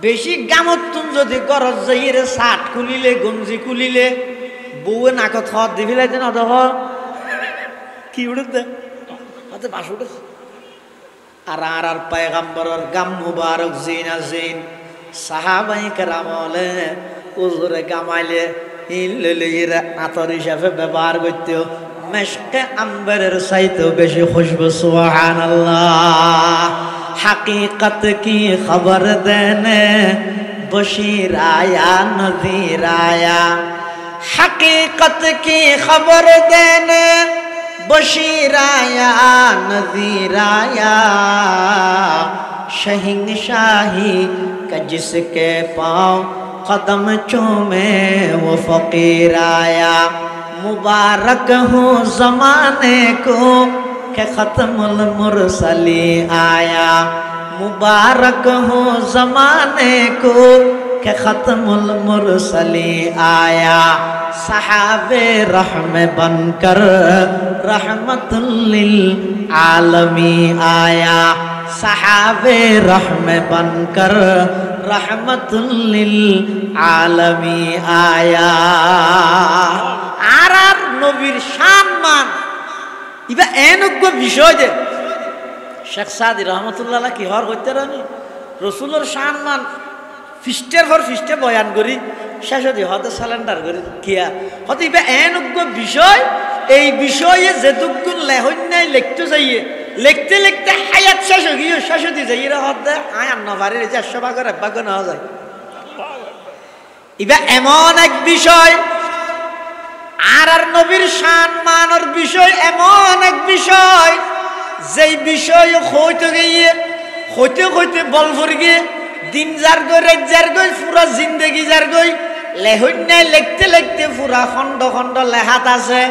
বেশি গামতুন যদি গরজ যাইরে শার্ট খুলিলে গঞ্জি খুলিলে বউয়ে নাকত হাত দি ফেলাইতে না দেখ কি উড়তে হাতে বাস উঠেছে। আর আর আর পয়গম্বরের গাম মুবারক জিনা জিন সাহাবায়ে কেরাম বলে হুজুরে গামাইলে হিললেইরা আতর হিসাবে ব্যবহার করতে মেশকে আম্বরের চাইতেও বেশি খুশবু সুবহানাল্লাহ। हकीकत की खबर देने बशीर आया नज़ीर आया, हकीकत की खबर देने बशीर आया नज़ीर आया, शहंशाही का जिसके पाँव कदम चूमे वो फ़कीर आया। मुबारक हो ज़माने को के ख़त्मुल मुरसली आया, मुबारक हो ज़माने को के ख़त्मुल मुरसली आया। सहाबे रहम बनकर रहमतुल लिल आलमी आया, सहाबे रहम बनकर रहमतुल लिल आलमी आया। আর আর নবীর সম্মান ইবা এনজ্ঞ বিষয় যে শেখ সাদি রহমতুল্লাহ কি হর করতে রানি রসুলের সম্মান ফিস্টের পর ফিস্টে বয়ান করি শেষ হতে হতে স্যালেন্ডার করি কিয়া হতে ইবা এনজ্ঞ বিষয়। এই বিষয়ে যেটুকুন লেহন্যায় লিখতে যাইয়ে লিখতে লিখতে হায়াত শেষ হয়ে গিয়ে শেষ হতে যাই এরা হতে আয় আন্ন পারে 400 ভাগের 1 ভাগ নেওয়া যায়। ইবা এমন এক বিষয় আর আর নবীর সম্মানের বিষয় এমন এক বিষয় যেই বিষয় হইতে গিয়ে হইতে হইতে বল ভরে গিয়ে দিন যার গই রাত যার গই পুরা জিন্দেগি যার গই লেহন্যায় লিখতে লিখতে পুরা খণ্ড খণ্ড লেহাত আছে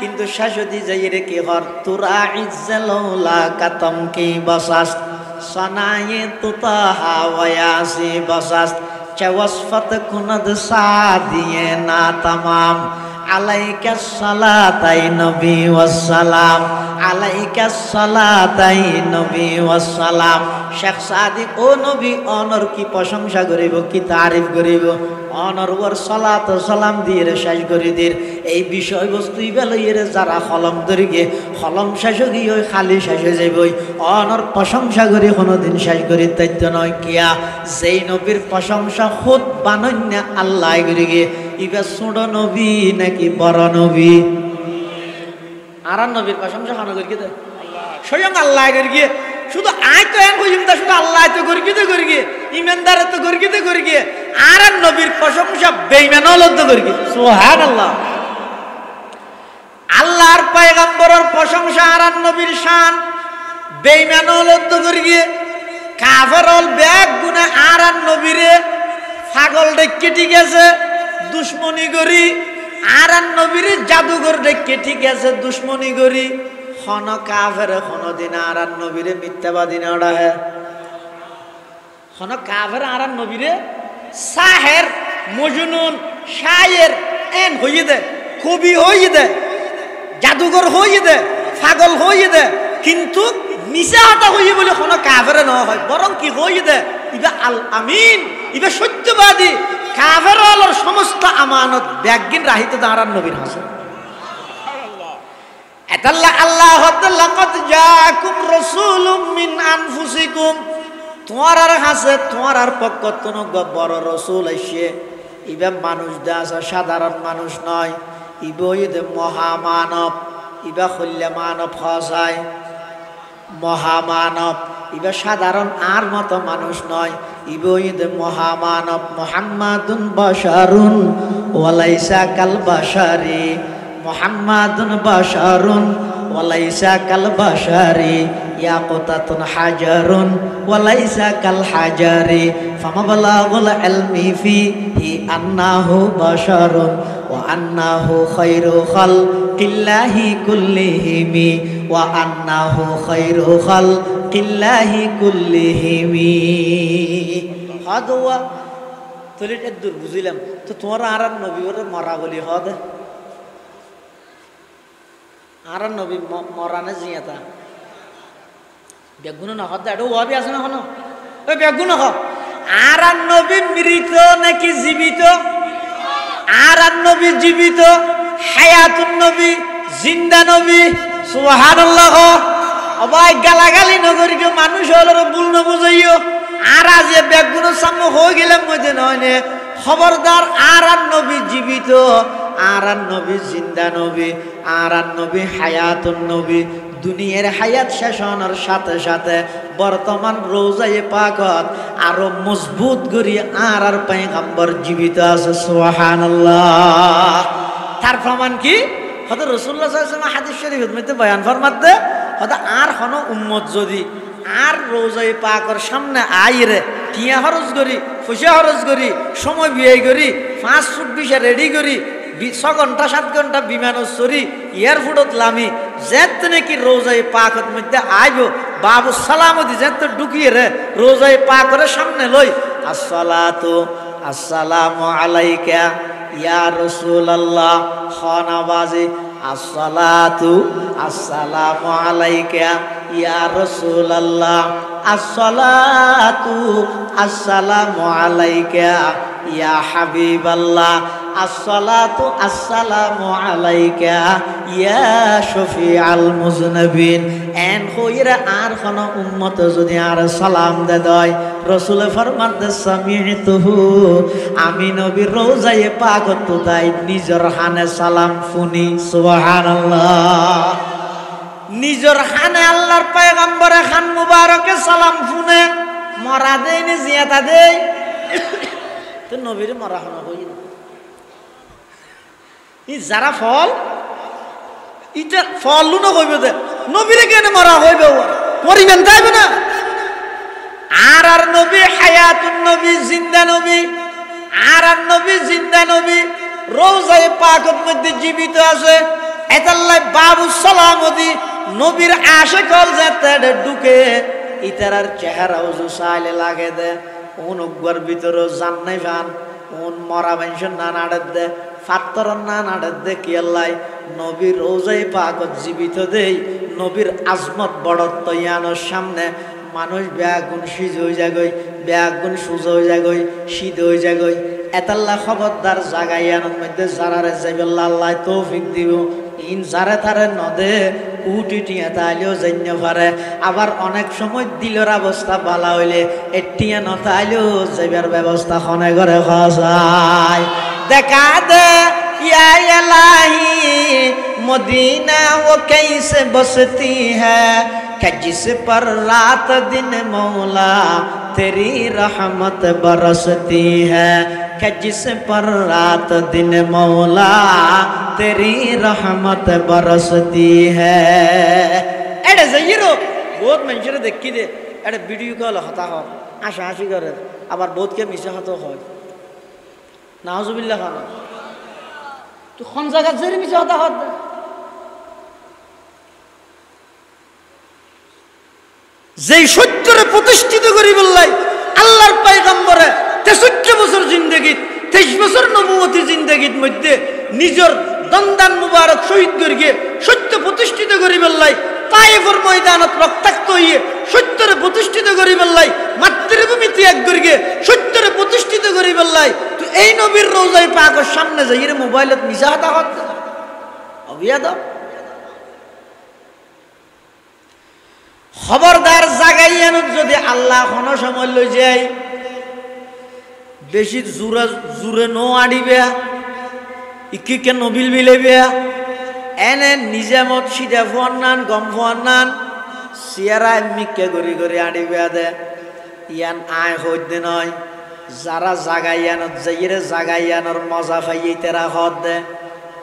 কিন্তু শাশুদি যাইরে কি হর তুরা ইজ্জালৌলা কাতম কি বসাস সনায়ে তুতাহা ওয়াসি বসাস চওয়াসফত কুনদ সাদিয়ে না तमाम আলাইকা সালাতাই নবী ওয়াসসালাম, আলাইকা সালাতাই নবী ওয়াসসালাম। শেখ সাদি ও নবী অনর কি প্রশংসা করিব কি তারিফ করিব অনর ওর সালাত সালাম দিয়ে শেষ করি দের এই বিষয়বস্তুই বেলইরে যারা কলম ধরি গিয়ে কলম শেষ গিয়ে খালি শেষ হয়ে যাবই অনর প্রশংসা করি কোনোদিন শেষ করি তাইত নয় কিয়া যেই নবীর প্রশংসা খুদ বানন্যা আল্লাহ করি গিয়ে ইবা ছোট নবী নাকি বড় নবী আর নবীর প্রশংসা খানো করি গিয়ে স্বয়ং আল্লাহ করি গিয়ে শুধু আয় তো এন কইম তা শুধু আল্লাহ তো করি গিয়ে ইমানদার তো করি গিয়ে আর নবীর প্রশংসা বেঈমান লদ্দ করি গিয়ে সুবহানাল্লাহ। আল্লাহর পয়গম্বরের প্রশংসা আর নবীর শান বেঈমান লদ্দ করি গিয়ে কাফেরল ব্যাগ গুনাহ আর নবীরে পাগল ডেকে ঠিক আছে দুশ্মনী করি আর নবীর জাদুঘর ডেকে ঠিক আছে দুশ্মনী করি খন কাফের খন দিন আরান নবীরে মিথ্যাবাদী না ওরা হে হন কাফের আরান নবীরে সাহের মজনুন শায়ের এন হইয়ে দে কবি হইয়ে দে জাদুঘর হইয়ে দে পাগল হইয়ে দে কিন্তু মিশা হাতা হইয়ে বলে কোনো কাফের ন হয় বরং কি হইয়ে দে ইবা আল আমিন ইবা সত্যবাদী কাফের আলোর সমস্ত আমানত ব্যাগিন রাহিত দাঁড়ান নবীর হাসন এতাল্লাহ আল্লাহ লাকাদ জাআকুম রাসূলুম মিন আনফুসিকুম তোমার আর হাসে তোমার আর পক্ষ কোনো বড় রসুল এসে ইবা মানুষ দা আছে সাধারণ মানুষ নয় ইবা ইদে মহামানব ইবা খল্যা মানব হসায় মহামানব ইবা সাধারণ আর মতো মানুষ নয় ইবা ইদে মহামানব মুহাম্মাদুন বাশারুন ওয়ালাইসা কাল বাশারি মুহাম্মাদুন বাশারুন ওয়ালাইসা কাল বাশারি ইয়াকুতাতুন হাজারুন ওয়ালাইসা কাল হাজারি ফামাবলাগুল ইলমি ফিহি আন্নাহু বাশারুন ওয়া আন্নাহু খায়রু খালকিল্লাহি কুল্লিহিমি ওয়া আন্নাহু খায়রু খালকিল্লাহি কুল্লিহিমি হাদওয়া তোলে দূর বুঝিলাম তো তোমার আর নবী ওরে মরা বলি হদ আর নবী মরানে জিয়াতা বেগুন না হদ এটা ওয়াবি আছে না হনো ওই বেগুন হ আর নবী মৃত নাকি জীবিত আর নবী জীবিত হায়াতুন নবী জিন্দা নবী সুবহানাল্লাহ অবাই গালাগালি নগরী কেউ মানুষ হলো ভুল না বুঝাইও আর আজ বেগুন সামনে হয়ে গেলাম মধ্যে নয় নে খবরদার আর নবী জীবিত আর নবী জিন্দা নবী আর নবী হায়াতুন নবী দুনিয়ার হায়াত শেষ হওয়ার সাথে সাথে বর্তমান রোজায়ে পাকত আরো মজবুত করি আর পয়গম্বর জীবিত আছে সুবহানাল্লাহ তার প্রমাণ কি হয়তো রাসূলুল্লাহ সাল্লাল্লাহু আলাইহি ওয়াসাল্লাম হাদিস শরীফের মধ্যে বয়ান ফরমাতে হয়তো আর কোনো উম্মত যদি আর রোজায়ে পাকের সামনে আইরে টিয়া খরচ করি পয়সা খরচ করি সময় ব্যয় করি 5 ফুট বিশা রেডি করি 6 ঘন্টা 7 ঘন্টা বিমান চড়ি এয়ারপোর্টত লামি যেত নাকি রোজায়ে পাকের মধ্যে আইব বাবু সালামতি যেত ঢুকিয়ে রে রোজায়ে পাকের সামনে লই আসসালাতু আসসালামু আলাইকা ইয়া রাসূলুল্লাহ খানাবাজি আসসালাতু আসসালামু আলাইকা ইয়া রাসূলুল্লাহ আসসালাতু আসসালামু আলাইকা ইয়া হাবিবাল্লাহ আসসালাতু আসসালামু আলাইকা ইয়া শফিআল মুজনবিন এন কইরা আর কোন উম্মত যদি আর সালাম দে দেয় রাসূল ফরমাতে সামিতুহু আমি নবীর রওজায়ে পাকত তাই নিজর হানে সালাম শুনি সুবহানাল্লাহ নিজর হানে আল্লাহর পয়গম্বরে খান মুবারকে সালাম শুনে মরা দেই নি জিয়াতা দেই তো নবীর মরা হন হই না ই যারা ফল ইটা ফল লুনো কইবে দে নবীরে কেন মরা হইবে মরিবেন তাইবে না আর নবী হায়াতুন নবী জিন্দা নবী আর নবী জিন্দা নবী রওজায়ে পাকের মধ্যে জীবিত আছে এতাল্লাহ বাবু সালামতি নবীর আশিক হল যেতে ঢুকে ইতারার চেহারা ওজু চাইলে লাগে দে কোন উগ্র ভিতরে জান নাই ফান কোন মরা মেনশন না নাড়ে দে ফাত্তর না নাড়ে দে কি আল্লাহ নবীর রওজায়ে পাকত জীবিত দেই নবীর আজমত বড়ত্ব ইয়ানোর সামনে মানুষ ব্যাগুন সিজ হয়ে যাগই ব্যাগুন সুজ হয়ে যাগই শীত হয়ে যাগই এতাল্লা খবরদার জাগাই আনন্দ মধ্যে যারারে যাইবেল্লা আল্লাহ তৌফিক দিব ইন যারে তারে নদে উটি টিয়া তাইলেও জান্য পারে আবার অনেক সময় দিলের অবস্থা ভালো হইলে এটিয়া নতাইলেও যাইবার ব্যবস্থা খনে করে খায় দেখা দে ইয়া ইলাহি মদিনা ও कैसे बसती है कि जिस पर रात दिन मौला तेरी रहमत बरसती है कि जिस पर रात दिन मौला तेरी रहमत बरसती है एडे जयरो बहुत मंजर देखी दे एडे वीडियो कॉल हता हो आशा आशी करे আবার বহুত কে মিছা হতো হয় নাউজুবিল্লাহ খান তো কোন জায়গা জেরি মিছা হতা হয় যেই সত্যরে প্রতিষ্ঠিত করি বললাই আল্লাহর পয়গম্বরে 63 বছর জিন্দেগিত 23 বছর নবুয়তি জিন্দেগির মধ্যে নিজের দন্দান মুবারক শহীদ করিয়ে সত্য প্রতিষ্ঠিত করি বললাই তায়েফের ময়দানত রক্তাক্ত হইয়ে সত্যরে প্রতিষ্ঠিত করি বললাই মাতৃভূমি ত্যাগ করিয়ে সত্যরে প্রতিষ্ঠিত করি বললাই তো এই নবীর রওজায়ে পাকের সামনে যাইয়ে মোবাইলত মিশাহাতা হত অবিয়াদ খবরদার জাগাইয়ান যদি আল্লাহ কোনো সময় লই যায় বেশি জোরে জোরে নো আড়িবে ইকিকে নবিল বিলেবে এনে নিজে মত সিধা ফুয়ান্নান গম ফুয়ান্নান সিয়ারা মিকে গড়ি গড়ি আড়িবে দে ইয়ান আয় হইতে নয় যারা জাগাইয়ানত যাইরে জাগাইয়ানোর মজা পাইয়ে তেরা হদ দে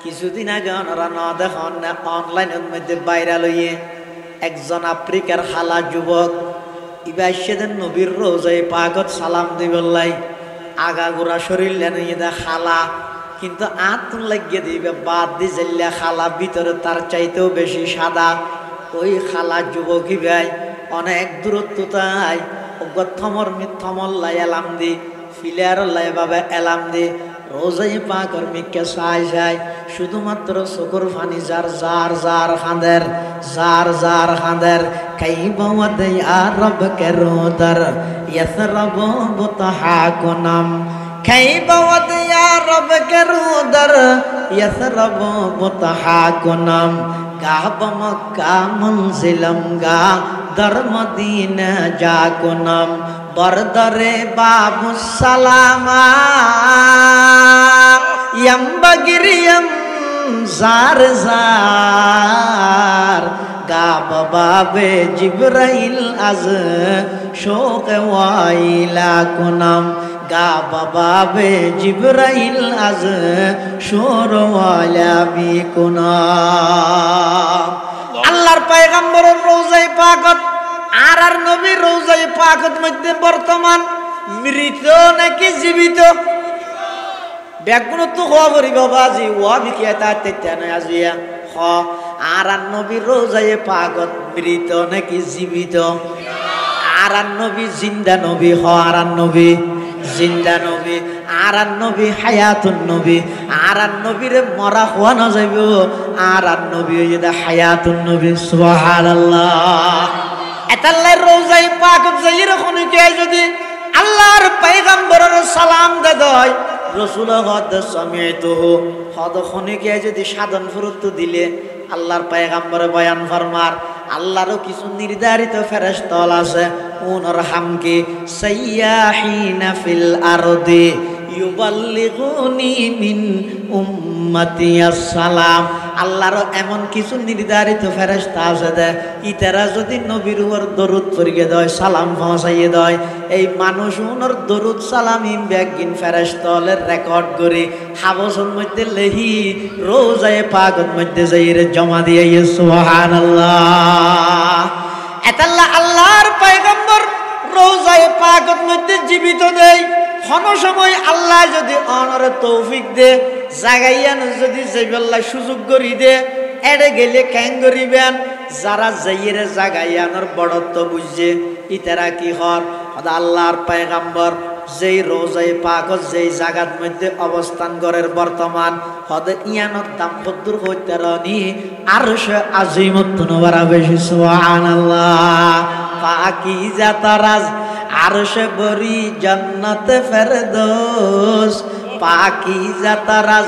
কিছুদিন আগে ওনারা ন দেখুন অনলাইনের মধ্যে ভাইরাল হইয়ে একজন আফ্রিকার হালা যুবক ইবাই সেদিন নবীর রওজায়ে পাকত সালাম দিবল্লাই আগাগোড়া শরীর লেনে খালা কিন্তু আতুন লাগিয়ে দিবে বাদ দি জেল্লা খালা ভিতরে তার চাইতেও বেশি সাদা ওই খালা যুবকই ভাই অনেক দূরত্ব তাই থমর থমর লাই এলাম দি ফিলার লাই বাবা এলাম দি রওজায়ে পাকের মিকে চাই চাই শুধুমাত্র চকুর ফানি যার যার যার খাঁদের কাইবাওয়াদ ইয়া রব কে রোদর ইয়াসরব বুতহাকুনাম কাইবাওয়াদ ইয়া রব কে রোদর ইয়াসরব বুতহাকুনাম গাব মক্কা মনজিলম গা দর মদিনা যাকুনাম বরদরে বাবু সালামা ইয়াম বগিরিয়াম জার জার গাব বাবে জিবরাইল আজ শোক ওয়াইলা কুনাম গাব বাবে জিবরাইল আজ শোর ওয়ালা বি কুনাম আল্লাহর পয়গম্বরের রওজায়ে পাকত আর নবীর রওজায়ে পাকত মধ্যে বর্তমান মৃত নাকি জীবিত ব্যাগুণ তো হওয়া করি বাবাজি ওয়া বিকিয়া তার তেতানে আজিয়া হ আর নবীর রওজায়ে পাকত মৃত নাকি জীবিত আর নবী জিন্দা নবী হ আর নবী জিন্দা নবী আর নবী হায়াতুন নবী আর নবীর মরা হওয়া না যাইব আর নবী যদি হায়াতুন নবী সুবহানাল্লাহ এতাল্লাহ রওজায়ে পাকত যাইরে কোনে কে যদি আল্লাহর পয়গম্বরের সালাম দে দয় রসুল হদ সামিতুহু হদ কোনে কে যদি সাধন ফুরুত দিলে আল্লাহর পয়গম্বরে বয়ান ফরমার আল্লাহরও কিছু নির্ধারিত ফেরেশতা আছে উনর হামকে সাইয়াহিনা ফিল আরদি ইউবাল্লিগুনি মিন উম্মতি আসসালাম আল্লাহর এমন কিছু নির্ধারিত ফেরেশতা আছে দে ইতারা যদি নবীর উপর দরুদ পড়িয়ে দেয় সালাম পৌঁছাইয়ে দেয় এই মানুষ উনর দরুদ সালাম ইমব্যাগিন ফেরেশতালের রেকর্ড করে হাবসের মধ্যে লেহি রওজায়ে পাকের মধ্যে যাইরে জমা দিয়ে সুবহানাল্লাহ এতাল্লাহ আল্লাহর পয়গম্বর রওজায়ে পাকের মধ্যে জীবিত দেয় কোন সময় আল্লাহ যদি অনর তৌফিক দে জাগাইয়ান যদি যাইবাল্লাহ সুযোগ করি দে এড়ে গেলে ক্যাং করিবেন যারা যাইরে জাগাইয়ানোর বড়ত্ব বুঝছে ইতারা কি হর আল্লাহর পয়গম্বর যেই রওজায়ে পাকত যেই জায়গার মধ্যে অবস্থান করের বর্তমান হদে ইয়ানোর দাম্পত্যর হইতে রনি আরশ আজিমত নবরা বেশি সুবহানাল্লাহ পাকিজা তারাজ আরশ বরি জান্নাত ফেরদৌস পাকিজা তারাজ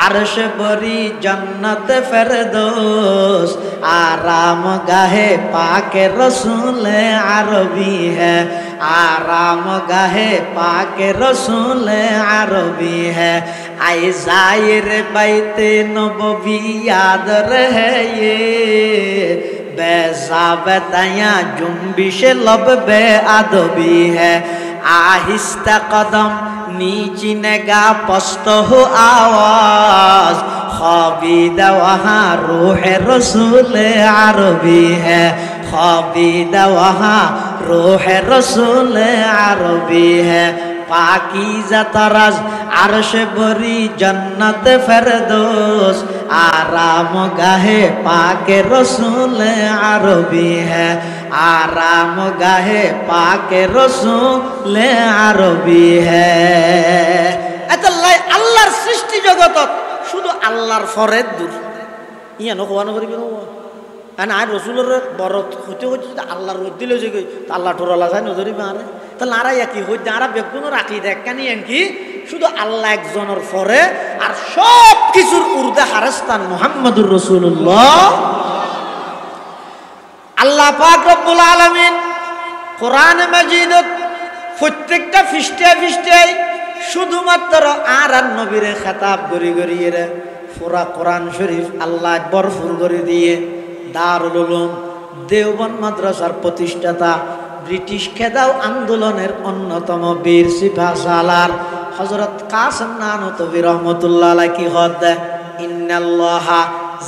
আরশ বরি জান্নাত ফেরদৌস आराम गाहे पाके रसूल अरबी है आराम गाहे पाके रसूल अरबी है आए जाहिर बैते नबवी याद रहे ये बेज़ाबतया जुम्बिश लब बे अदबी है आहिस्ता कदम नीची नगा पस्त हो आवाज ख्वाबीदा वहाँ रूह रसूल अरबी है ख्वाबीदा वहाँ रूह रसूल अरबी है পাকিজা তারাজ আরশে বরি জন্নতে ফেরদৌস আরাম গাহে পাকে রসুল আরবি হ্যাঁ আরাম গাহে পাকে রসুল আরবি হ্যাঁ আল্লাহর সৃষ্টি জগতত শুধু আল্লাহর ফরেদ দূর ইয়া নকওয়ানো করিবে কারণ আর রসুলের বড় হইতে হচ্ছে আল্লাহর রোদ দিলে যে আল্লাহ টোরালা যায় নজরি মারে তাহলে আরা একই হইতে আরা বেগুন রাখি দেখানি এনকি শুধু আল্লাহ একজনের ফরে আর সব কিছুর উর্দে হারেস্তান মুহাম্মদুর রাসূলুল্লাহ আল্লাহ পাক রব্বুল আলামিন কোরআন মাজিদত প্রত্যেকটা পৃষ্ঠায় শুধুমাত্র আর নবীরে খেতাব করি করিয়ে পুরা কোরআন শরীফ আল্লাহ ভরপুর করে দিয়ে দারুল উলুম দেওবন্দ মাদ্রাসার প্রতিষ্ঠাতা ব্রিটিশ খেদাও আন্দোলনের অন্যতম বীর সিপাহসালার হযরত কাসেম নানতবী রাহমাতুল্লাহ আলাইহি কি হদ ইন্নাল্লাহা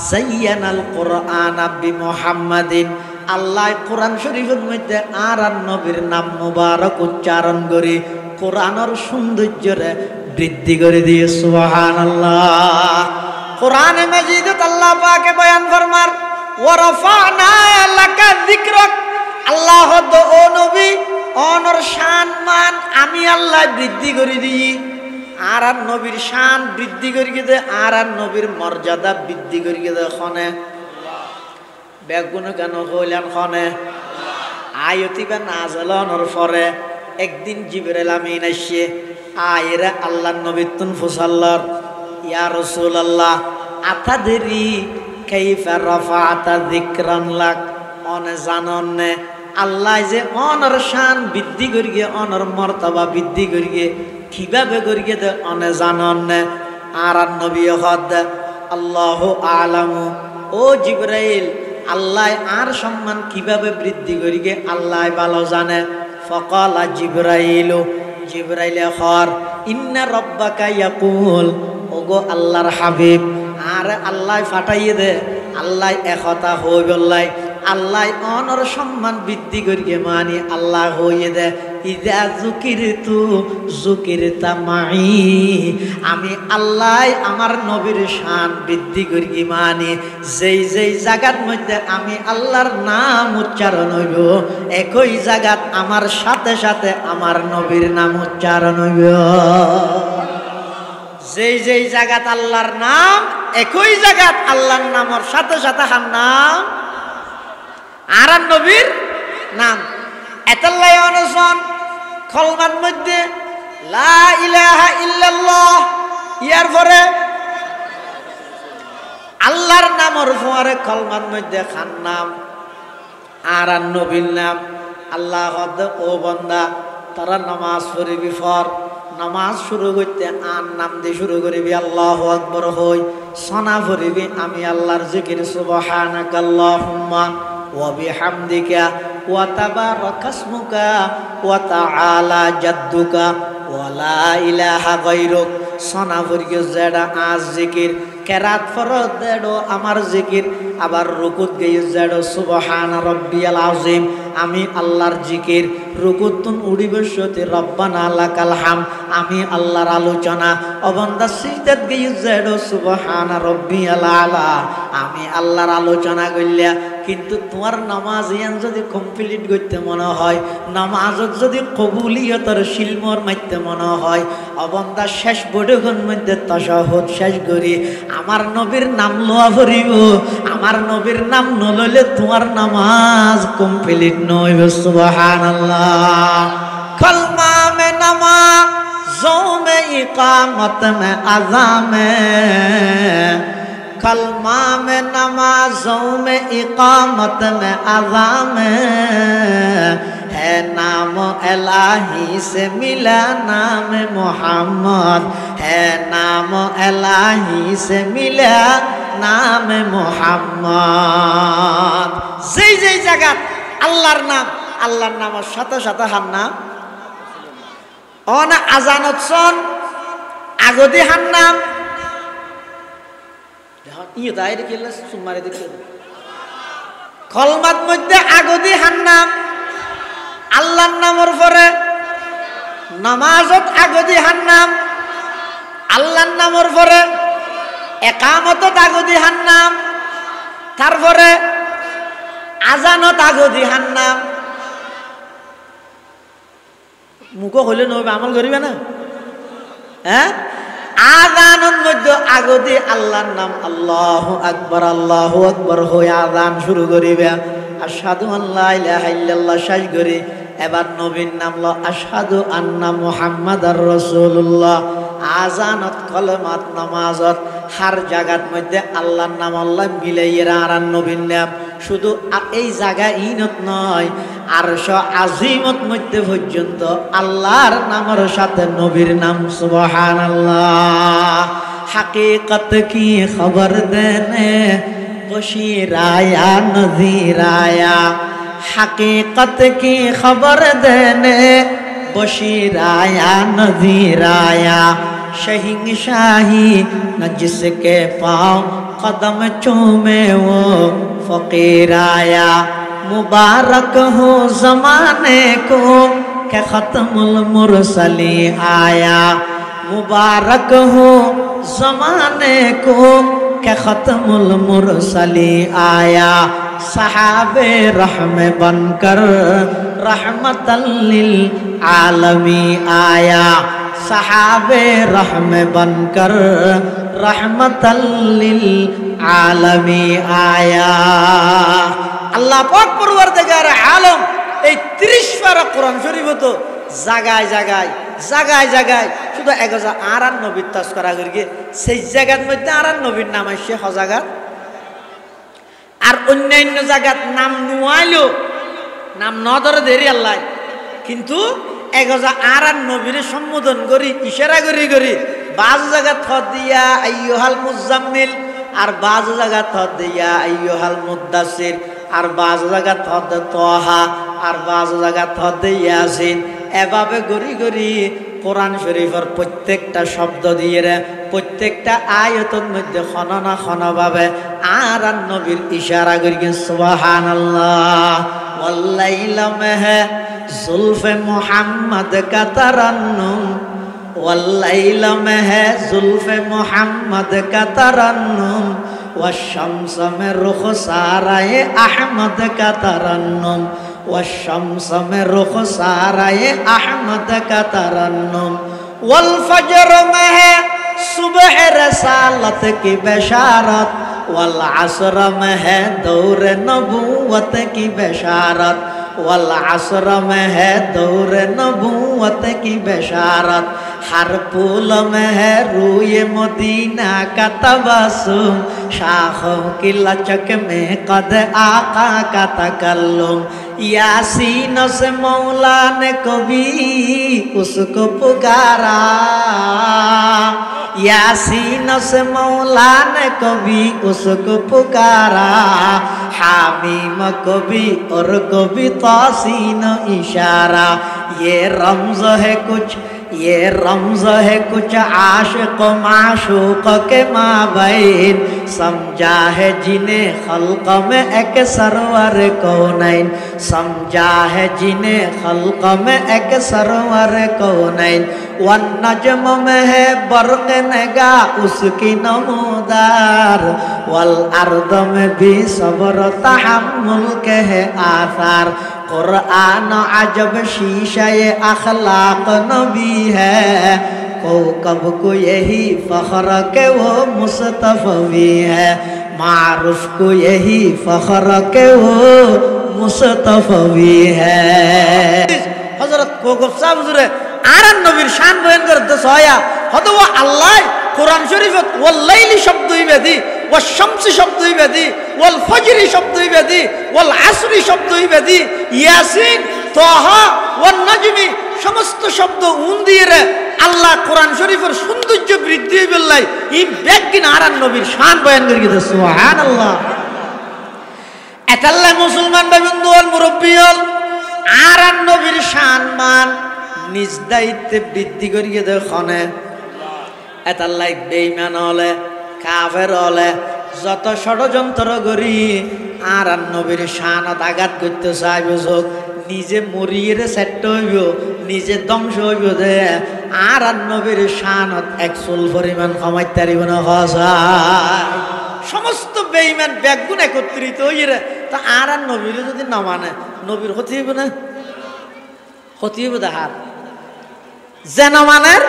যায়্যানাল কুরআনা বিমুহাম্মাদিন আল্লাহ কোরআন শরীফের মধ্যে আর নবীর নাম মুবারক উচ্চারণ করে কোরআনের সৌন্দর্যরে বৃদ্ধি করে দিয়ে সুবহানাল্লাহ কোরআনে মাজিদে আল্লাহ পাকে বয়ান ফরমার ওয়া রাফা'না লাকা যিকরাক আল্লাহ ও নবী অনর শান মান আমি আল্লাহ বৃদ্ধি করে দিই আর নবীর শান বৃদ্ধি করে দে আর নবীর মর্যাদা বৃদ্ধি করে দে খনে বেগুন কেন হইলেন খনে আয়তিবা নাজলনের পরে একদিন জিবরাইল আমিন আসে আয়রা আল্লাহর নবী তুন ফুসাল্লার ইয়া রাসূলুল্লাহ আতাদরি কাইফা রাফা'তা যিকরান লাক অনে জাননে আল্লাহ যে অনর শান বৃদ্ধি করিয়ে অনর মর্তবা বৃদ্ধি করিয়ে কিভাবে করিয়ে দে অনে জাননে আর নবী হদ আল্লাহু আলামু ও জিবরাইল আল্লাহ আর সম্মান কিভাবে বৃদ্ধি করিয়ে আল্লাহ ভালো জানে ফকালা জিবরাইল খর ইন্না রব্বাকা ইয়াকুল ওগো আল্লাহর হাবিব আর আল্লাহ ফাটাইয়ে দে আল্লাহ একতা হই বললাই আল্লাহ অনর সম্মান বৃদ্ধি করিয়ে মানি আল্লাহ হইয়ে দে ইজা জুকিরতা মাই আমি আল্লাহ আমার নবীর শান বৃদ্ধি করিয়ে মানি যেই জায়গার মধ্যে আমি আল্লাহর নাম উচ্চারণ হইব একই জায়গাত আমার সাথে সাথে আমার নবীর নাম উচ্চারণ হইব যেই জায়গাত আল্লাহর নাম একই জায়গাত আল্লাহর নামের সাথে সাথে হার নাম আর নবীর নাম এতাল্লাই অনসন কলমার মধ্যে লা ইলাহা ইল্লাল্লাহ ইয়ার পরে আল্লাহর নামের পরে কলমার মধ্যে খান নাম আর নবীর নাম আল্লাহ ও বান্দা তারা নামাজ পড়িবি ফর নামাজ শুরু করতে আর নাম দিয়ে শুরু করিবি আল্লাহু আকবার হই সনা পড়িবি আমি আল্লাহর জিকির সুবহানাকাল্লাহুম্মা ওয়া বিহামদিকা ওয়া তাবারাকা ইসমুকা ওয়া তাআলা জাদ্দুকা ওয়া লা ইলাহা গায়রুক সনা পড়িও যেটা আজ জিকির কেরাত ফরজ দেড়ো আমার জিকির আবার রুকুত গিয়ে যেড়ো সুবহান রব্বিয়াল আযীম আমি আল্লাহর জিকির রুকুতুন উড়িবসতি রব্বানা লাকাল হাম আমি আল্লাহর আলোচনা অবন্দা সিজদাত গিয়ে যেড়ো সুবহান রব্বিয়াল আলা আমি আল্লাহর আলোচনা কইলা কিন্তু তোমার নামাজ ইয়ান যদি কমপ্লিট করতে মনে হয় নামাজত যদি কবুলিয়তের শিলমর মাইতে মনে হয় অবন্দা শেষ বড়খন মধ্যে তাশাহুদ শেষ করি আমার নবীর নাম লওয়া পড়িব আমার নবীর নাম নলইলে তোমার নামাজ কমপ্লিট নইবে সুবহানাল্লাহ কলমা মে নামাজো মে ইকামত মে আযান মে कलमा में नमाजों में इकामत में अज़ान में है नाम इलाही से मिला नाम मोहम्मद है नाम इलाही से मिला नाम मोहम्मद যেই জায়গা আল্লাহর নামের সাথে সাথে হার নাম অনা আজানত সন আগদি হার নাম কলমার মধ্যে আগদি হার নাম আল্লাহর নামের পরে নামাজত আগদি হান্নাম আল্লাহর নামর পরে একামতত আগদি হান্নাম তারপরে আজানত আগদি হান্নাম মুখ হইলে নবে আমল করিবে না হ্যাঁ আজানের মধ্যে আগদি আল্লাহর নাম আল্লাহু আকবার হয়ে আজান শুরু করিবে আশহাদু আল্লা ইলাহা ইল্লাল্লাহ শেষ করি এবার নবীর নাম ল আশহাদু আন্না মুহাম্মাদার রাসূলুল্লাহ আজানত কলমাত নামাজত হার জায়গার মধ্যে আল্লাহর নাম আল্লাহ মিলাইয়া আর নবীর নাম শুধু এই জায়গা ইনত নয় আরশ আজিমত মধ্যে পর্যন্ত আল্লাহর নামের সাথে নবীর নাম সুবহানাল্লাহ হাকিকত কি খবর দেনে বশিরায়া নযিরায়া हकीकत की खबर देने बशीराया नज़ीराया शहिंशाही न जिसके पाँव कदम चूमे वो फ़कीराया मुबारक हो ज़माने को के ख़त्मुल मुरसली आया मुबारक हो ज़माने को के ख़त्मुल मुरसली आया सहाबे रहम बनकर रहमतल लिल आलमी आया सहाबे रहम बनकर रहमतल लिल आलमी आया अल्लाह पाक परवरदिगार आलम এই 30 পারা কোরআন শরীফ তো জায়গায় জায়গায় জায়গায় জায়গায় শুধু 1098 তাজকরা করি সেই জায়গার মধ্যে আর নবীর নাম আসে হজাগাত আর অন্যান্য জায়গাত নাম নুয়াইলো নাম ন ধরে দেরি আল্লাহ কিন্তু 1098 সম্বোধন করি ইশারা করি করি বাজ জায়গা থদ দিয়া আইয়ুহাল মুজাম্মিল আর বাজ জায়গা থদ দিয়া আইয়ুহাল মুদ্দাসির আর বাজ জায়গা থদ তোহা আর বাজ জায়গা থদ ইয়াসিন এভাবে গরি গরি কোরআন শরীফের প্রত্যেকটা শব্দ দিয়ে প্রত্যেকটা আয়াতের মধ্যে খননা খনভাবে আর নবীর ইশারা করি সুবহানাল্লাহ ওয়াল্লাইলা মাহ জুলফে মুহাম্মদ কা তারান্নুম ওয়াল্লাইলা মাহ জুলফে মুহাম্মদ কা তারান্নুম والشمس में रुख साराए अहमद का तरन्नुम والشمس में रुख साराए अहमद का तरन्नुम والفجر में है सुबह रसालत की बशारत والعصر में है दौर नबूवत की बशारत والعصر में है दौर नबूवत की बशारत हर फूल में है रूए मदीना का तबस्सुम शाखों की लचक में कद आका का तकल्लुम यासीन से मौला ने कभी उसको पुकारा यासीन से मौला ने कभी उसको पुकारा हामीम कभी और कभी तासीन इशारा ये रमज़ है कुछ ये रमज़ है कुछ आशिक़ माशूक़ के माबैन समझा है जिन्हें खल्क़ में एक सरवर कौनैन समझा है जिन्हें खल्क़ में एक सरवर कौनैन वन नजम में है बर्क़ नगा उसकी नमूदार वल अर्द में भी सब्र तहम्मुल के है आसार कुरान अजब शीशा ये अखलाक नबी है कौकब को यही फख्र के वो मुस्तफ़वी है मारूफ को यही फख्र के वो मुस्तफ़वी है हज़रत कौकब साहब हुज़ूर आरन नबीर शान बयान कर दसया हतो वो अल्लाह कुरान शरीफ वल्लैली शब्द ही बेदी والشمس शब्द ही बेदी والفجر शब्द ही बेदी والعصر शब्द ही बेदी यासीन तोहा والنجم समस्त शब्द उन्दिरे अल्लाह कुरान शरीफर सौंदर्य बृद्धि बिल्लाई इन बेगिन आरन नबीर शान बयान करके दे सुबहानाल्लाह एतल्ला मुसलमान बंधुओं मुरब्बियों आरन नबीर शान मान निज दायित्वे बृद्धि करिए दे खने एतल्ला बेईमान हले কাফের হলে যত ষড়যন্ত্র করি আর নবীর শানত আঘাত করতে চাইব নিজে মরিয়ে সেট হইব নিজে ধ্বংস হইব দে আর নবীর শানত একচুল পরিমাণ কমাইতে পারিব না সমস্ত বেঈমান ব্যাগুণ একত্রিত হইরে তা আর নবীর যদি না মানে নবীর ক্ষতি হইব না ক্ষতি হইব দেহার যে না মানের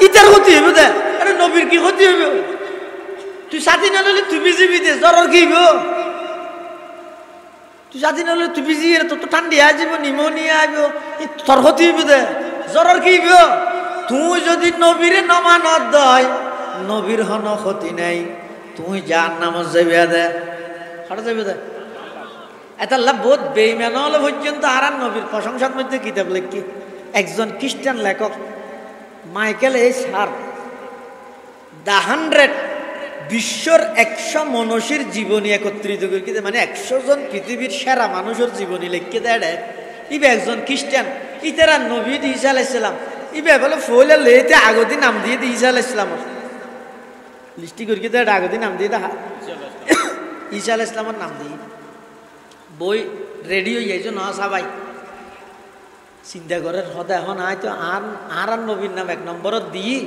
ইটার ক্ষতি হইব দে আরে নবীর কি ক্ষতি হইব তুই সাথী না হলে তুই বিজিবি দে জ্বর কি হইব তুই সাথী না হলে তুই বিজি তো তো ঠান্ডি আসব নিমোনিয়া আইব তোর ক্ষতি হইব দে জ্বরের কি হইব তুই যদি নবীরে নমানত দয় নবীর হন ক্ষতি নাই তুই যার নাম যাবি দে হাটা যাবি দে এটা বহুত বেইমান হলে পর্যন্ত আর নবীর প্রশংসার মধ্যে কিতাব লেখি একজন খ্রিস্টান লেখক মাইকেল এইচ হার্ট দ্য 100 বিশ্বর 100 মনীষীর জীবনী একত্রিত করে মানে 100 জন পৃথিবীর সেরা মানুষের জীবনী লিখে দেয় ইবে একজন খ্রিস্টান ইতারা নবী ঈসা আলাইহিস সালাম ইবে বলে ফলে লেতে আগতি নাম দিয়ে ঈসা আলাইহিস সালাম লিস্টি করে দেয় আগতি নাম দিয়ে দেখা ঈসা আলাইহিস সালামের নাম দিয়ে বই রেডি হয়ে যাইছো না সবাই চিন্তা করেন হতে এখন হয়তো আর নবীর নাম 1 নম্বরত দিই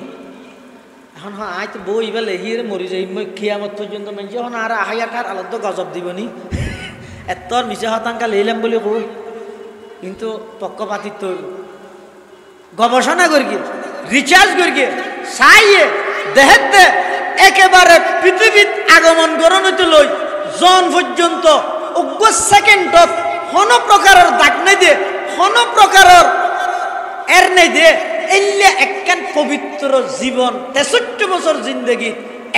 এখন হয়তো বই এবার লেহিয়ে মরি যাই মই খিয়ামত পর্যন্ত মানছি এখন আর আহাইয়াটার আলাদ গজব দিবনি এতর মিশে হতাঙ্কা লেইলাম বলে কই কিন্তু পক্ষপাতিত্ব গবেষণা করি রিচার্জ করি চাইয়ে দেহেতে একেবারে পৃথিবীত আগমন গ্রহণ হইতে লই জন পর্যন্ত উগ্র সেকেন্ডত কোন প্রকারের দাগ নাই দিয়ে কোন প্রকারের এর নাই দিয়ে এলে একখান পবিত্র জীবন 63 বছর জিন্দগি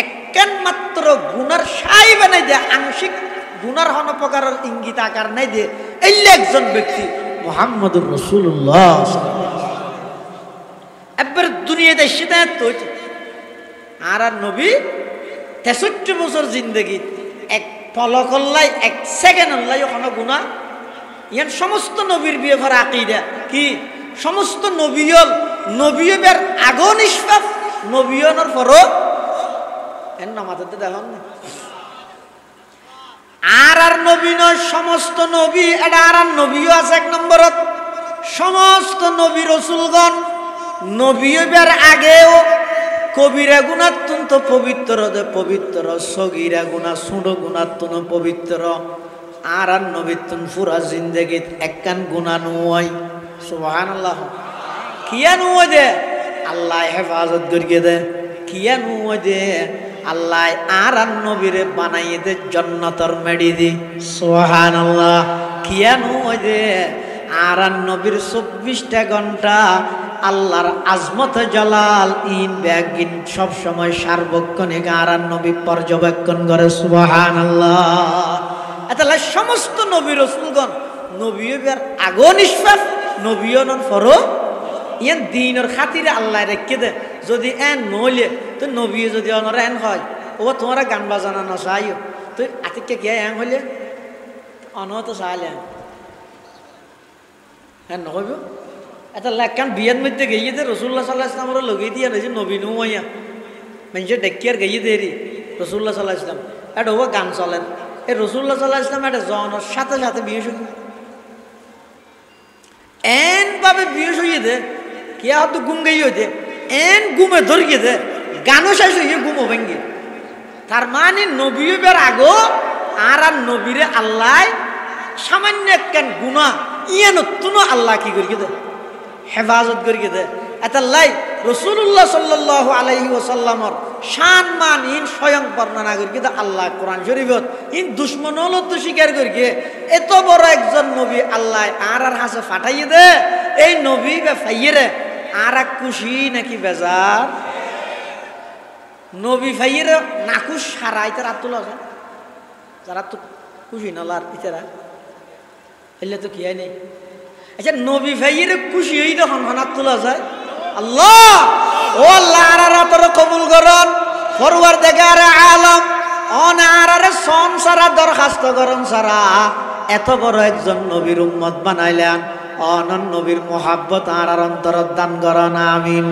একখান মাত্র গুনার সাই বানাই দিয়ে আংশিক গুনার কোন প্রকারের ইঙ্গিত আকার নাই দিয়ে এলে একজন ব্যক্তি মুহাম্মদুর রাসূলুল্লাহ এবার দুনিয়াতে সেটা তো আর নবী 63 বছর জিন্দগি এক ফলকল্লাই 1 সেকেন্ড আল্লাহ কোনো গুনাহ ইয়ান সমস্ত নবীর বিয়ে ভরা আকীদা কি সমস্ত নবীয়র আগো নিষ্পাপ নবীয়নের পরও এর নামাতে দেখুন আর নবী নয় সমস্ত নবী এটা আর নবীও আছে 1 নম্বরত সমস্ত নবী রাসূলগণ নবীয়র আগেও কবিরা গুণাত্মন্ত পবিত্র দে পবিত্র সগীরা গুণা ছোট গুণাত্মন পবিত্র আর নবীতুন পুরা জিন্দেগিত একখান গুণা নয় সুবহানাল্লাহ কিয়া নয় দে আল্লাহ হেফাজত করিয়ে দে কিয়া নয় দে আল্লাহ আর নবীরে বানাইয়ে দে জান্নাতের মেডি দি সুবহানাল্লাহ কিয়া নয় দে আর নবীর 24টা ঘন্টা আল্লাহর আজমত জালাল ইন ব্যাগিন সব সময় সার্বক্ষণিক আর নবী পর্যবেক্ষণ করে সুবহানাল্লাহ এতলা সমস্ত নবী রাসূলগণ নবীয়র আগো নিষ্পাপ নবীয়নর পরও ইয়ান দ্বীনের খাতিরে আল্লাহ রেখে দে যদি এন নইলে তো নবী যদি অনর এন হয় ও তোমরা গান বাজানা না চাইও তুই আতিকে কে এন হইলে অন তো চাইলে হ্যাঁ নহইব এটা লাগান বিয়ের মধ্যে গিয়ে দে রাসূলুল্লাহ সাল্লাল্লাহু আলাইহি ওয়াসাল্লাম লগেই দিয়া যে নবী নুয়া মানে ডেকিয়ার গিয়ে দেরি রাসূলুল্লাহ সাল্লাল্লাহু আলাইহি ওয়াসাল্লাম এটা ও গান চলেন এই রাসূলুল্লাহ সাল্লাল্লাহু আলাইহি ওয়াসাল্লাম এটা জনের সাথে সাথে বিয়ে শুরু এন ভাবে বিয়ে হইয়ে দে কে হাত ঘুম গিয়ে দে এন ঘুমে ধরিয়ে দে গানও শেষ হইয়ে ঘুমো ভেঙ্গে তার মানে নবীর আগো আর নবীরে আল্লাহ সামান্য একখান গুনাহ ইয়ে নতুন আল্লাহ কি করিয়ে দে হেফাজত করিয়ে দে এতাল্লাই রাসূলুল্লাহ সাল্লাল্লাহু আলাইহি ওয়াসাল্লামর শান মান ইন স্বয়ং বর্ণনা করিয়ে দে আল্লাহ কোরআন শরীফত ইন দুশমন হলো তো স্বীকার করিয়ে এত বড় একজন নবী আল্লাহ আর হাসে ফাটাইয়ে দে এই নবী বে ফাইয়ে আর খুশি নাকি বেজার নবী ফাইয়ে নাকুশ সারাই তার আতুল আছে যারা তো খুশি নলার ইতারা হইলে তো কি হয় নেই আচ্ছা নবী ভাইয়ের খুশি হই তখন হনাত তোলা যায় আল্লাহ ও আল্লাহ আর কবুল করন পরওয়ারদিগার আলম অন আর সন সারা দরখাস্ত করন সারা এত বড় একজন নবীর উম্মত বানাইলেন অনন নবীর মোহাব্বত আর অন্তর দান করন আমিন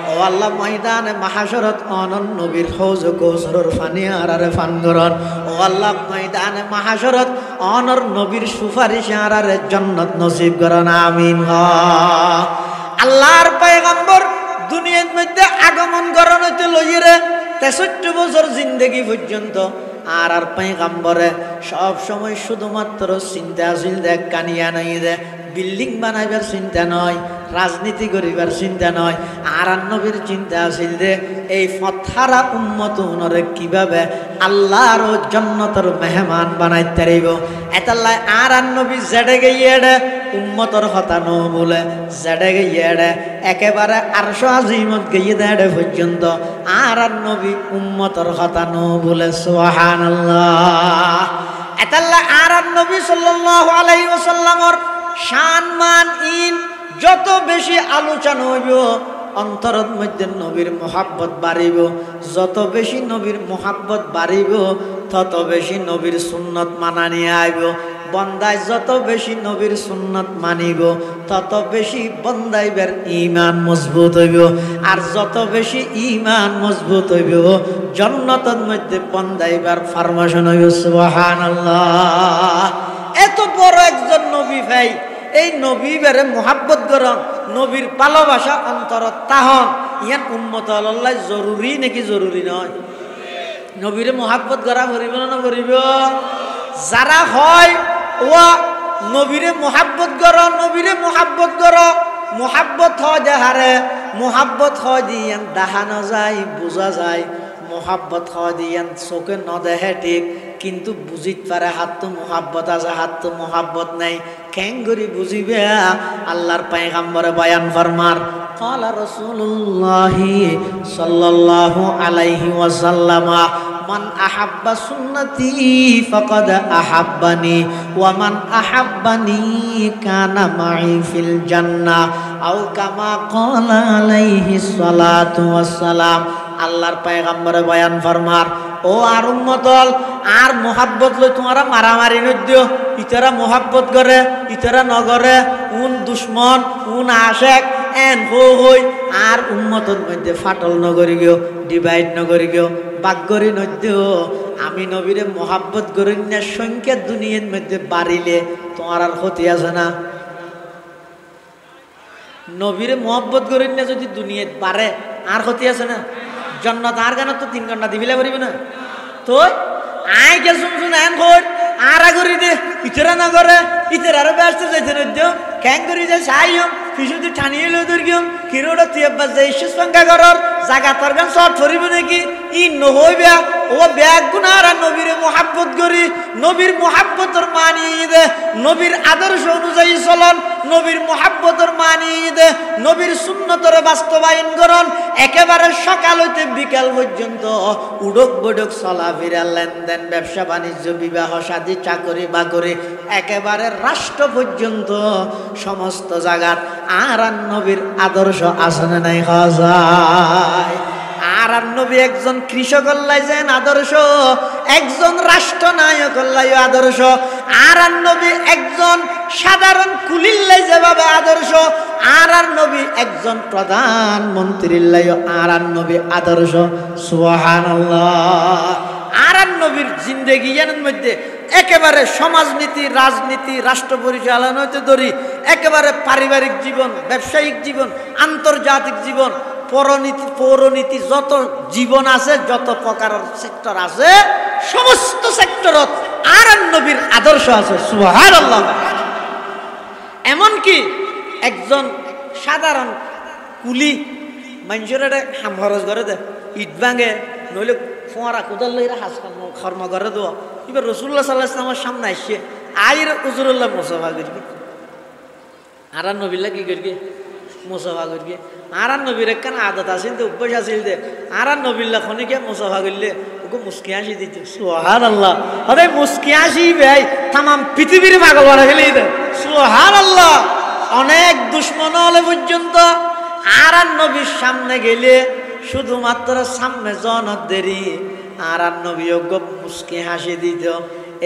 ও আল্লাহ ময়দানে মাহাশরত অনন নবীর হৌজ কৌসরর ফানি আরারে ফানগরন ও আল্লাহ ময়দানে মাহাশরত অনর নবীর সুপারিশ আরারে জান্নাত নসিব করন আমিন। আল্লাহর পয়গম্বর দুনিয়ার মধ্যে আগমন করন হইতে লইরে 63 বছর জিন্দেগি পর্যন্ত আর পয়গম্বরে সব সময় শুধুমাত্র চিন্তা আছিল দেখ কানিয়া নাই দে বিল্ডিং বানাইবার চিন্তা নয়, রাজনীতি করিবার চিন্তা নয়, আর নবীর চিন্তা আছিল যে এই ফথারা উম্মত উনরে কিভাবে আল্লাহর জান্নাতের মেহমান বানাইতে পারিব। এতাল্লাই আর নবী জেডে গিয়ে উম্মতর কথা ন বলে জেডে গিয়ে একেবারে আরশ আজিমত গিয়ে দেড়ে পর্যন্ত আর নবী উম্মতর কথা ন বলে সুবহানাল্লাহ। এতাল্লাই আর নবী সাল্লাল্লাহু আলাইহি ওয়াসাল্লামর শান মান ইন যত বেশি আলোচনা হইব অন্তরের মধ্যে নবীর মোহাব্বত বাড়িব, যত বেশি নবীর মোহাব্বত বাড়িব তত বেশি নবীর সুন্নত মানা নিয়ে আইব। বন্দায় যত বেশি নবীর সুন্নত মানিব তত বেশি বন্দাইবার ঈমান মজবুত হইব, আর যত বেশি ঈমান মজবুত হইব জান্নাতের মধ্যে বন্দাইবার ফরমাশন হইব। সুবহানাল্লাহ। এত বড় একজন নবী ভাই, এই নবী বেরে মোহাব্বত করন, নবীর ভালোবাসা অন্তরত তাহন ইয়ান উম্মত আল্লাহ জরুরি নাকি জরুরি নয়? নবীরে মোহাব্বত করা করিব না করিব? যারা হয় ও নবীরে মোহাব্বত কর, নবীরে মোহাব্বত কর, মোহাব্বত হয় দেহারে, মোহাব্বত হয় দিয়ান দেখানো যায় বোঝা যায়, মোহাব্বত হয় দিয়ান চোখে ন দেখে ঠিক কিন্তু বুঝিত পারে হাত তো মোহাব্বত আছে হাত তো মোহাব্বত নাই। কেন করি বুঝিবে? আল্লাহর পয়গম্বরে বয়ান ফরমার ক্বালা রাসূলুল্লাহি সাল্লাল্লাহু আলাইহি ওয়াসাল্লাম মান আহাব্বা সুন্নতি ফাকাদ আহাব্বানি ওয়া মান আহাব্বানি কানা মাই ফিল জান্নাহ আও কামা ক্বালা আলাইহিস সালাতু ওয়াসসালাম। আল্লাহর পয়গম্বরে বয়ান ফরমার ও আর উম্মতল আর মোহাব্বত লই তোমারা মারামারি নদিও, ইতারা মোহাব্বত করে ইতারা নগরে, উন দুশ্মন উন আশেক এন হই আর উম্মতর মধ্যে ফাটল নগরি গিও, ডিভাইড নগরি গিও, বাগ্যরি নদিও। আমি নবীরে মোহাব্বত করি না সংখ্যা দুনিয়ার মধ্যে বাড়িলে তোমার আর ক্ষতি আছে না? নবীরে মোহাব্বত করি না যদি দুনিয়াত বাড়ে আর ক্ষতি আছে না? জান্নাত আর গান তো 3 ঘন্টা দিবিলা পারিব না তো আই কে শুন এন কর আর আগরি দে ইতরা না করে ইতরা আরো ব্যস্ত যাইতে নদ্য ক্যাং করি যায় সাইও ফিসুদি ঠানিয়ে লই দর গিও কিরোড়া তিয়াবা যাই ইস্যুস পাঙ্কা করর জায়গা তোর গান শর্ট ধরিব নাকি ই নহইবা ও ব্যাগ গুনার নবীর মোহাব্বত করি, নবীর মোহাব্বতর মানিয়ে দে, নবীর আদর্শ অনুযায়ী চলন, নবীর মোহাব্বতর মানিয়ে দে, নবীর সুন্নতর বাস্তবায়ন করন। একেবারে সকাল হইতে বিকাল পর্যন্ত উড়ক বডক চলাফেরা লেনদেন ব্যবসা বাণিজ্য বিবাহ শাদী চাকরি বাকরি একেবারে রাষ্ট্র পর্যন্ত সমস্ত জায়গার আর নবীর আদর্শ আসনে নাই খাজায়। আর নবী একজন কৃষক লাইছেন আদর্শ, একজন রাষ্ট্রনায়ক লাই আদর্শ, আর নবী একজন সাধারণ কুলির লাই যেভাবে আদর্শ, আর নবী একজন প্রধানমন্ত্রীর লাই আর নবী আদর্শ। সুবহানাল্লাহ। আর নবীর জিন্দেগির মধ্যে একেবারে সমাজনীতি রাজনীতি রাষ্ট্র পরিচালনা হইতে ধরি একেবারে পারিবারিক জীবন ব্যবসায়িক জীবন আন্তর্জাতিক জীবন পরনীতি পৌরনীতি যত জীবন আছে যত প্রকার সেক্টর আছে সমস্ত সেক্টরত আর নবীর আদর্শ আছে। সুবহানাল্লাহ। এমনকি একজন সাধারণ কুলি মানুষের হাম খরচ করে দে ইট ভাঙে নইলে ফোঁয়ারা কোদাল লইরা হাস কর্ম করে দেওয়া। এবার রসুল্লাহ সাল্লাল্লাহু আলাইহি ওয়াসাল্লামের সামনে আসছে আইর উজুরুল্লাহ মুসাফা করবি আর নবীল্লা কি করবি মুসাফা করবি। আর নবীর একখান আদত আছিল তো অভ্যাস আছিল দে আর নবীল্লা খনিকে মুসাফা করলে ওকে মুস্কি হাসি দিত। সুবহানাল্লাহ। আরে মুস্কি হাসি ভাই তামাম পৃথিবীর পাগল বানা ফেলে দে। সুবহানাল্লাহ। অনেক দুশ্মন হলে পর্যন্ত আর নবীর সামনে গেলে শুধুমাত্র সামনে জনত দেরি আর নবী মুস্কি হাসি দিত।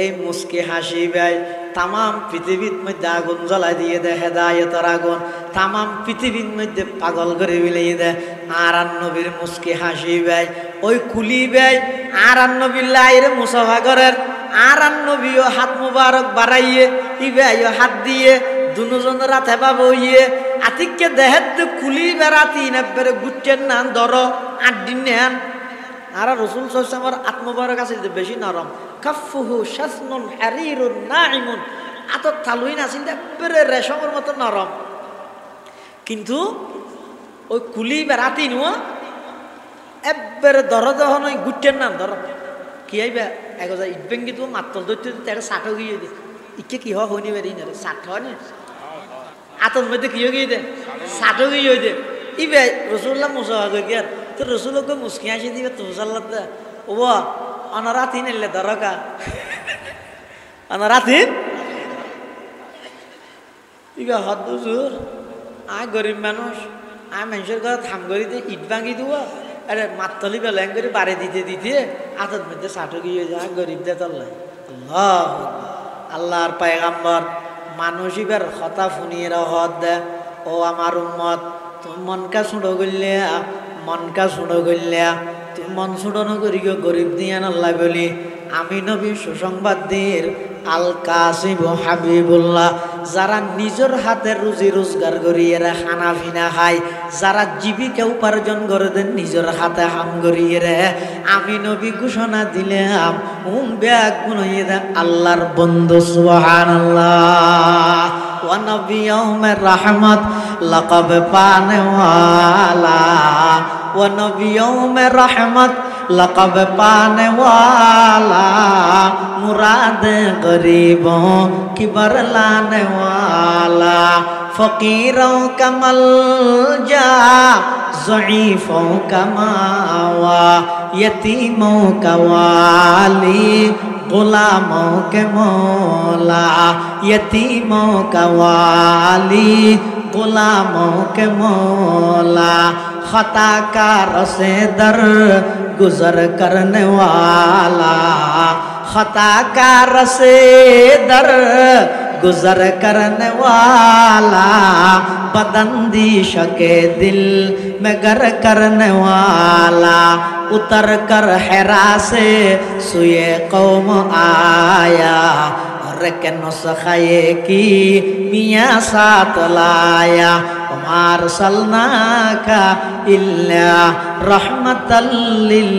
এই মুস্কি হাসি ভাই তামাম পৃথিবীর মধ্যে আগুন জ্বলাই দিয়ে দেয় হেদায়েতের আগুন, তামাম পৃথিবীর মধ্যে পাগল করে বিলিয়ে দেয়। আর নবীর মুস্কি হাসি ব্যয়, ওই কুলি ব্যয় আর নবীর লাইরে মুসাফা করেন। আর নবীও হাত মুবারক বাড়াইয়ে ইবেও হাত দিয়ে দুজন রাতে পাবো ইয়ে আতিককে দেহের কুলি বেড়াতি নেবেরে গুচ্ছেন না ধর 8 দিন নেন। আর রসুল আমার আত্মবারক আছে বেশি নরম, কাফুহু শাসনুন হারিরুন নাইমুন, আতর থালুই না ছিল একবারে রেশমের মতো নরম। কিন্তু ওই কুলি বেড়াতি নুয়া একবারে ধর যখন ওই গুচ্ছেন না ধর কি আইবা এগোজা ইট ভেঙ্গি তো মাত্র ধরতে একটা ষাটো গিয়ে দে ইকে কি হয়নি বেরি না ষাট হয় না আতর মধ্যে কি গিয়ে দে ষাটো গিয়ে দে ইবে রসুল্লাহ মুসাফা করে গিয়ে তো রসুলকে মুসকি আসি দিবে তো সাল্লাহ ও অনারাথি নিলে দরকা অনারাথি ইবে হদ হুজুর আয় গরিব মানুষ আয় মানুষের ঘরে থাম করি দিয়ে ইট ভাঙি দিব আরে মাতলি বেলাং করে বাড়ি দিতে দিতে আতর মধ্যে ষাটো গিয়ে যায় গরিব দে তল্লাই আল্লাহ আল্লাহর পায়গাম্বর মানুষ ইবার হতা ফুনিয়ে হদ দে ও আমার উম্মত তুমি মনকা ছুড়ো গলিয়া মনকা ছুড়ো গলিয়া তুমি মন ছুড়ো করি গরিব দিয়া আল্লাহ বলি আমি নবী সুসংবাদ দের আল কাসিম হাবিবুল্লাহ যারা নিজের হাতে রুজি রোজগার করিয়ে রে খানা পিনা খায়, যারা জীবিকা উপার্জন করে দেন নিজের হাতে হাম করিয়ে রে আমি নবী ঘোষণা দিলাম ব্যাগ গুনাইয়ে দেন আল্লাহর বন্ধু সুবহানাল্লাহ। ওয়া নবী ইয়াউমের রহমত লকব পানে ওয়ালা, ওয়া নবী ইয়াউমের রহমত लक़ब पाने वाला मुराद गरीबों की बरलाने वाला फ़कीरों का मलजा ज़ईफ़ों का मावा यतीमों का वाली गुलामों के मौला यतीमों का वाली गुलामों के मौला खताकार से दर गुजर करने वाला खताकार से दर गुजर करने वाला बदंदिश के दिल में गर करने वाला उतर कर हेरा से सुए कौम आया और के नुस्खे की मियाँ साथ लाया उमार सलना का इल्ला रहमतल लिल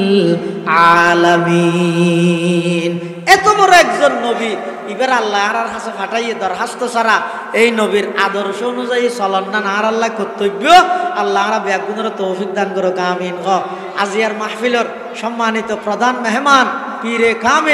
आलमीन। এত বড় একজন নবী এবার আল্লাহ আর কাছে ফাটাইয়ে দরখাস্ত ছাড়া এই নবীর আদর্শ অনুযায়ী চলন না আর আল্লাহ কর্তব্য আল্লাহ আমরা ব্যাগুনের তৌফিক দান করো আমিন। আজিয়ার মাহফিলের সম্মানিত প্রধান মেহমান পীরে কামিল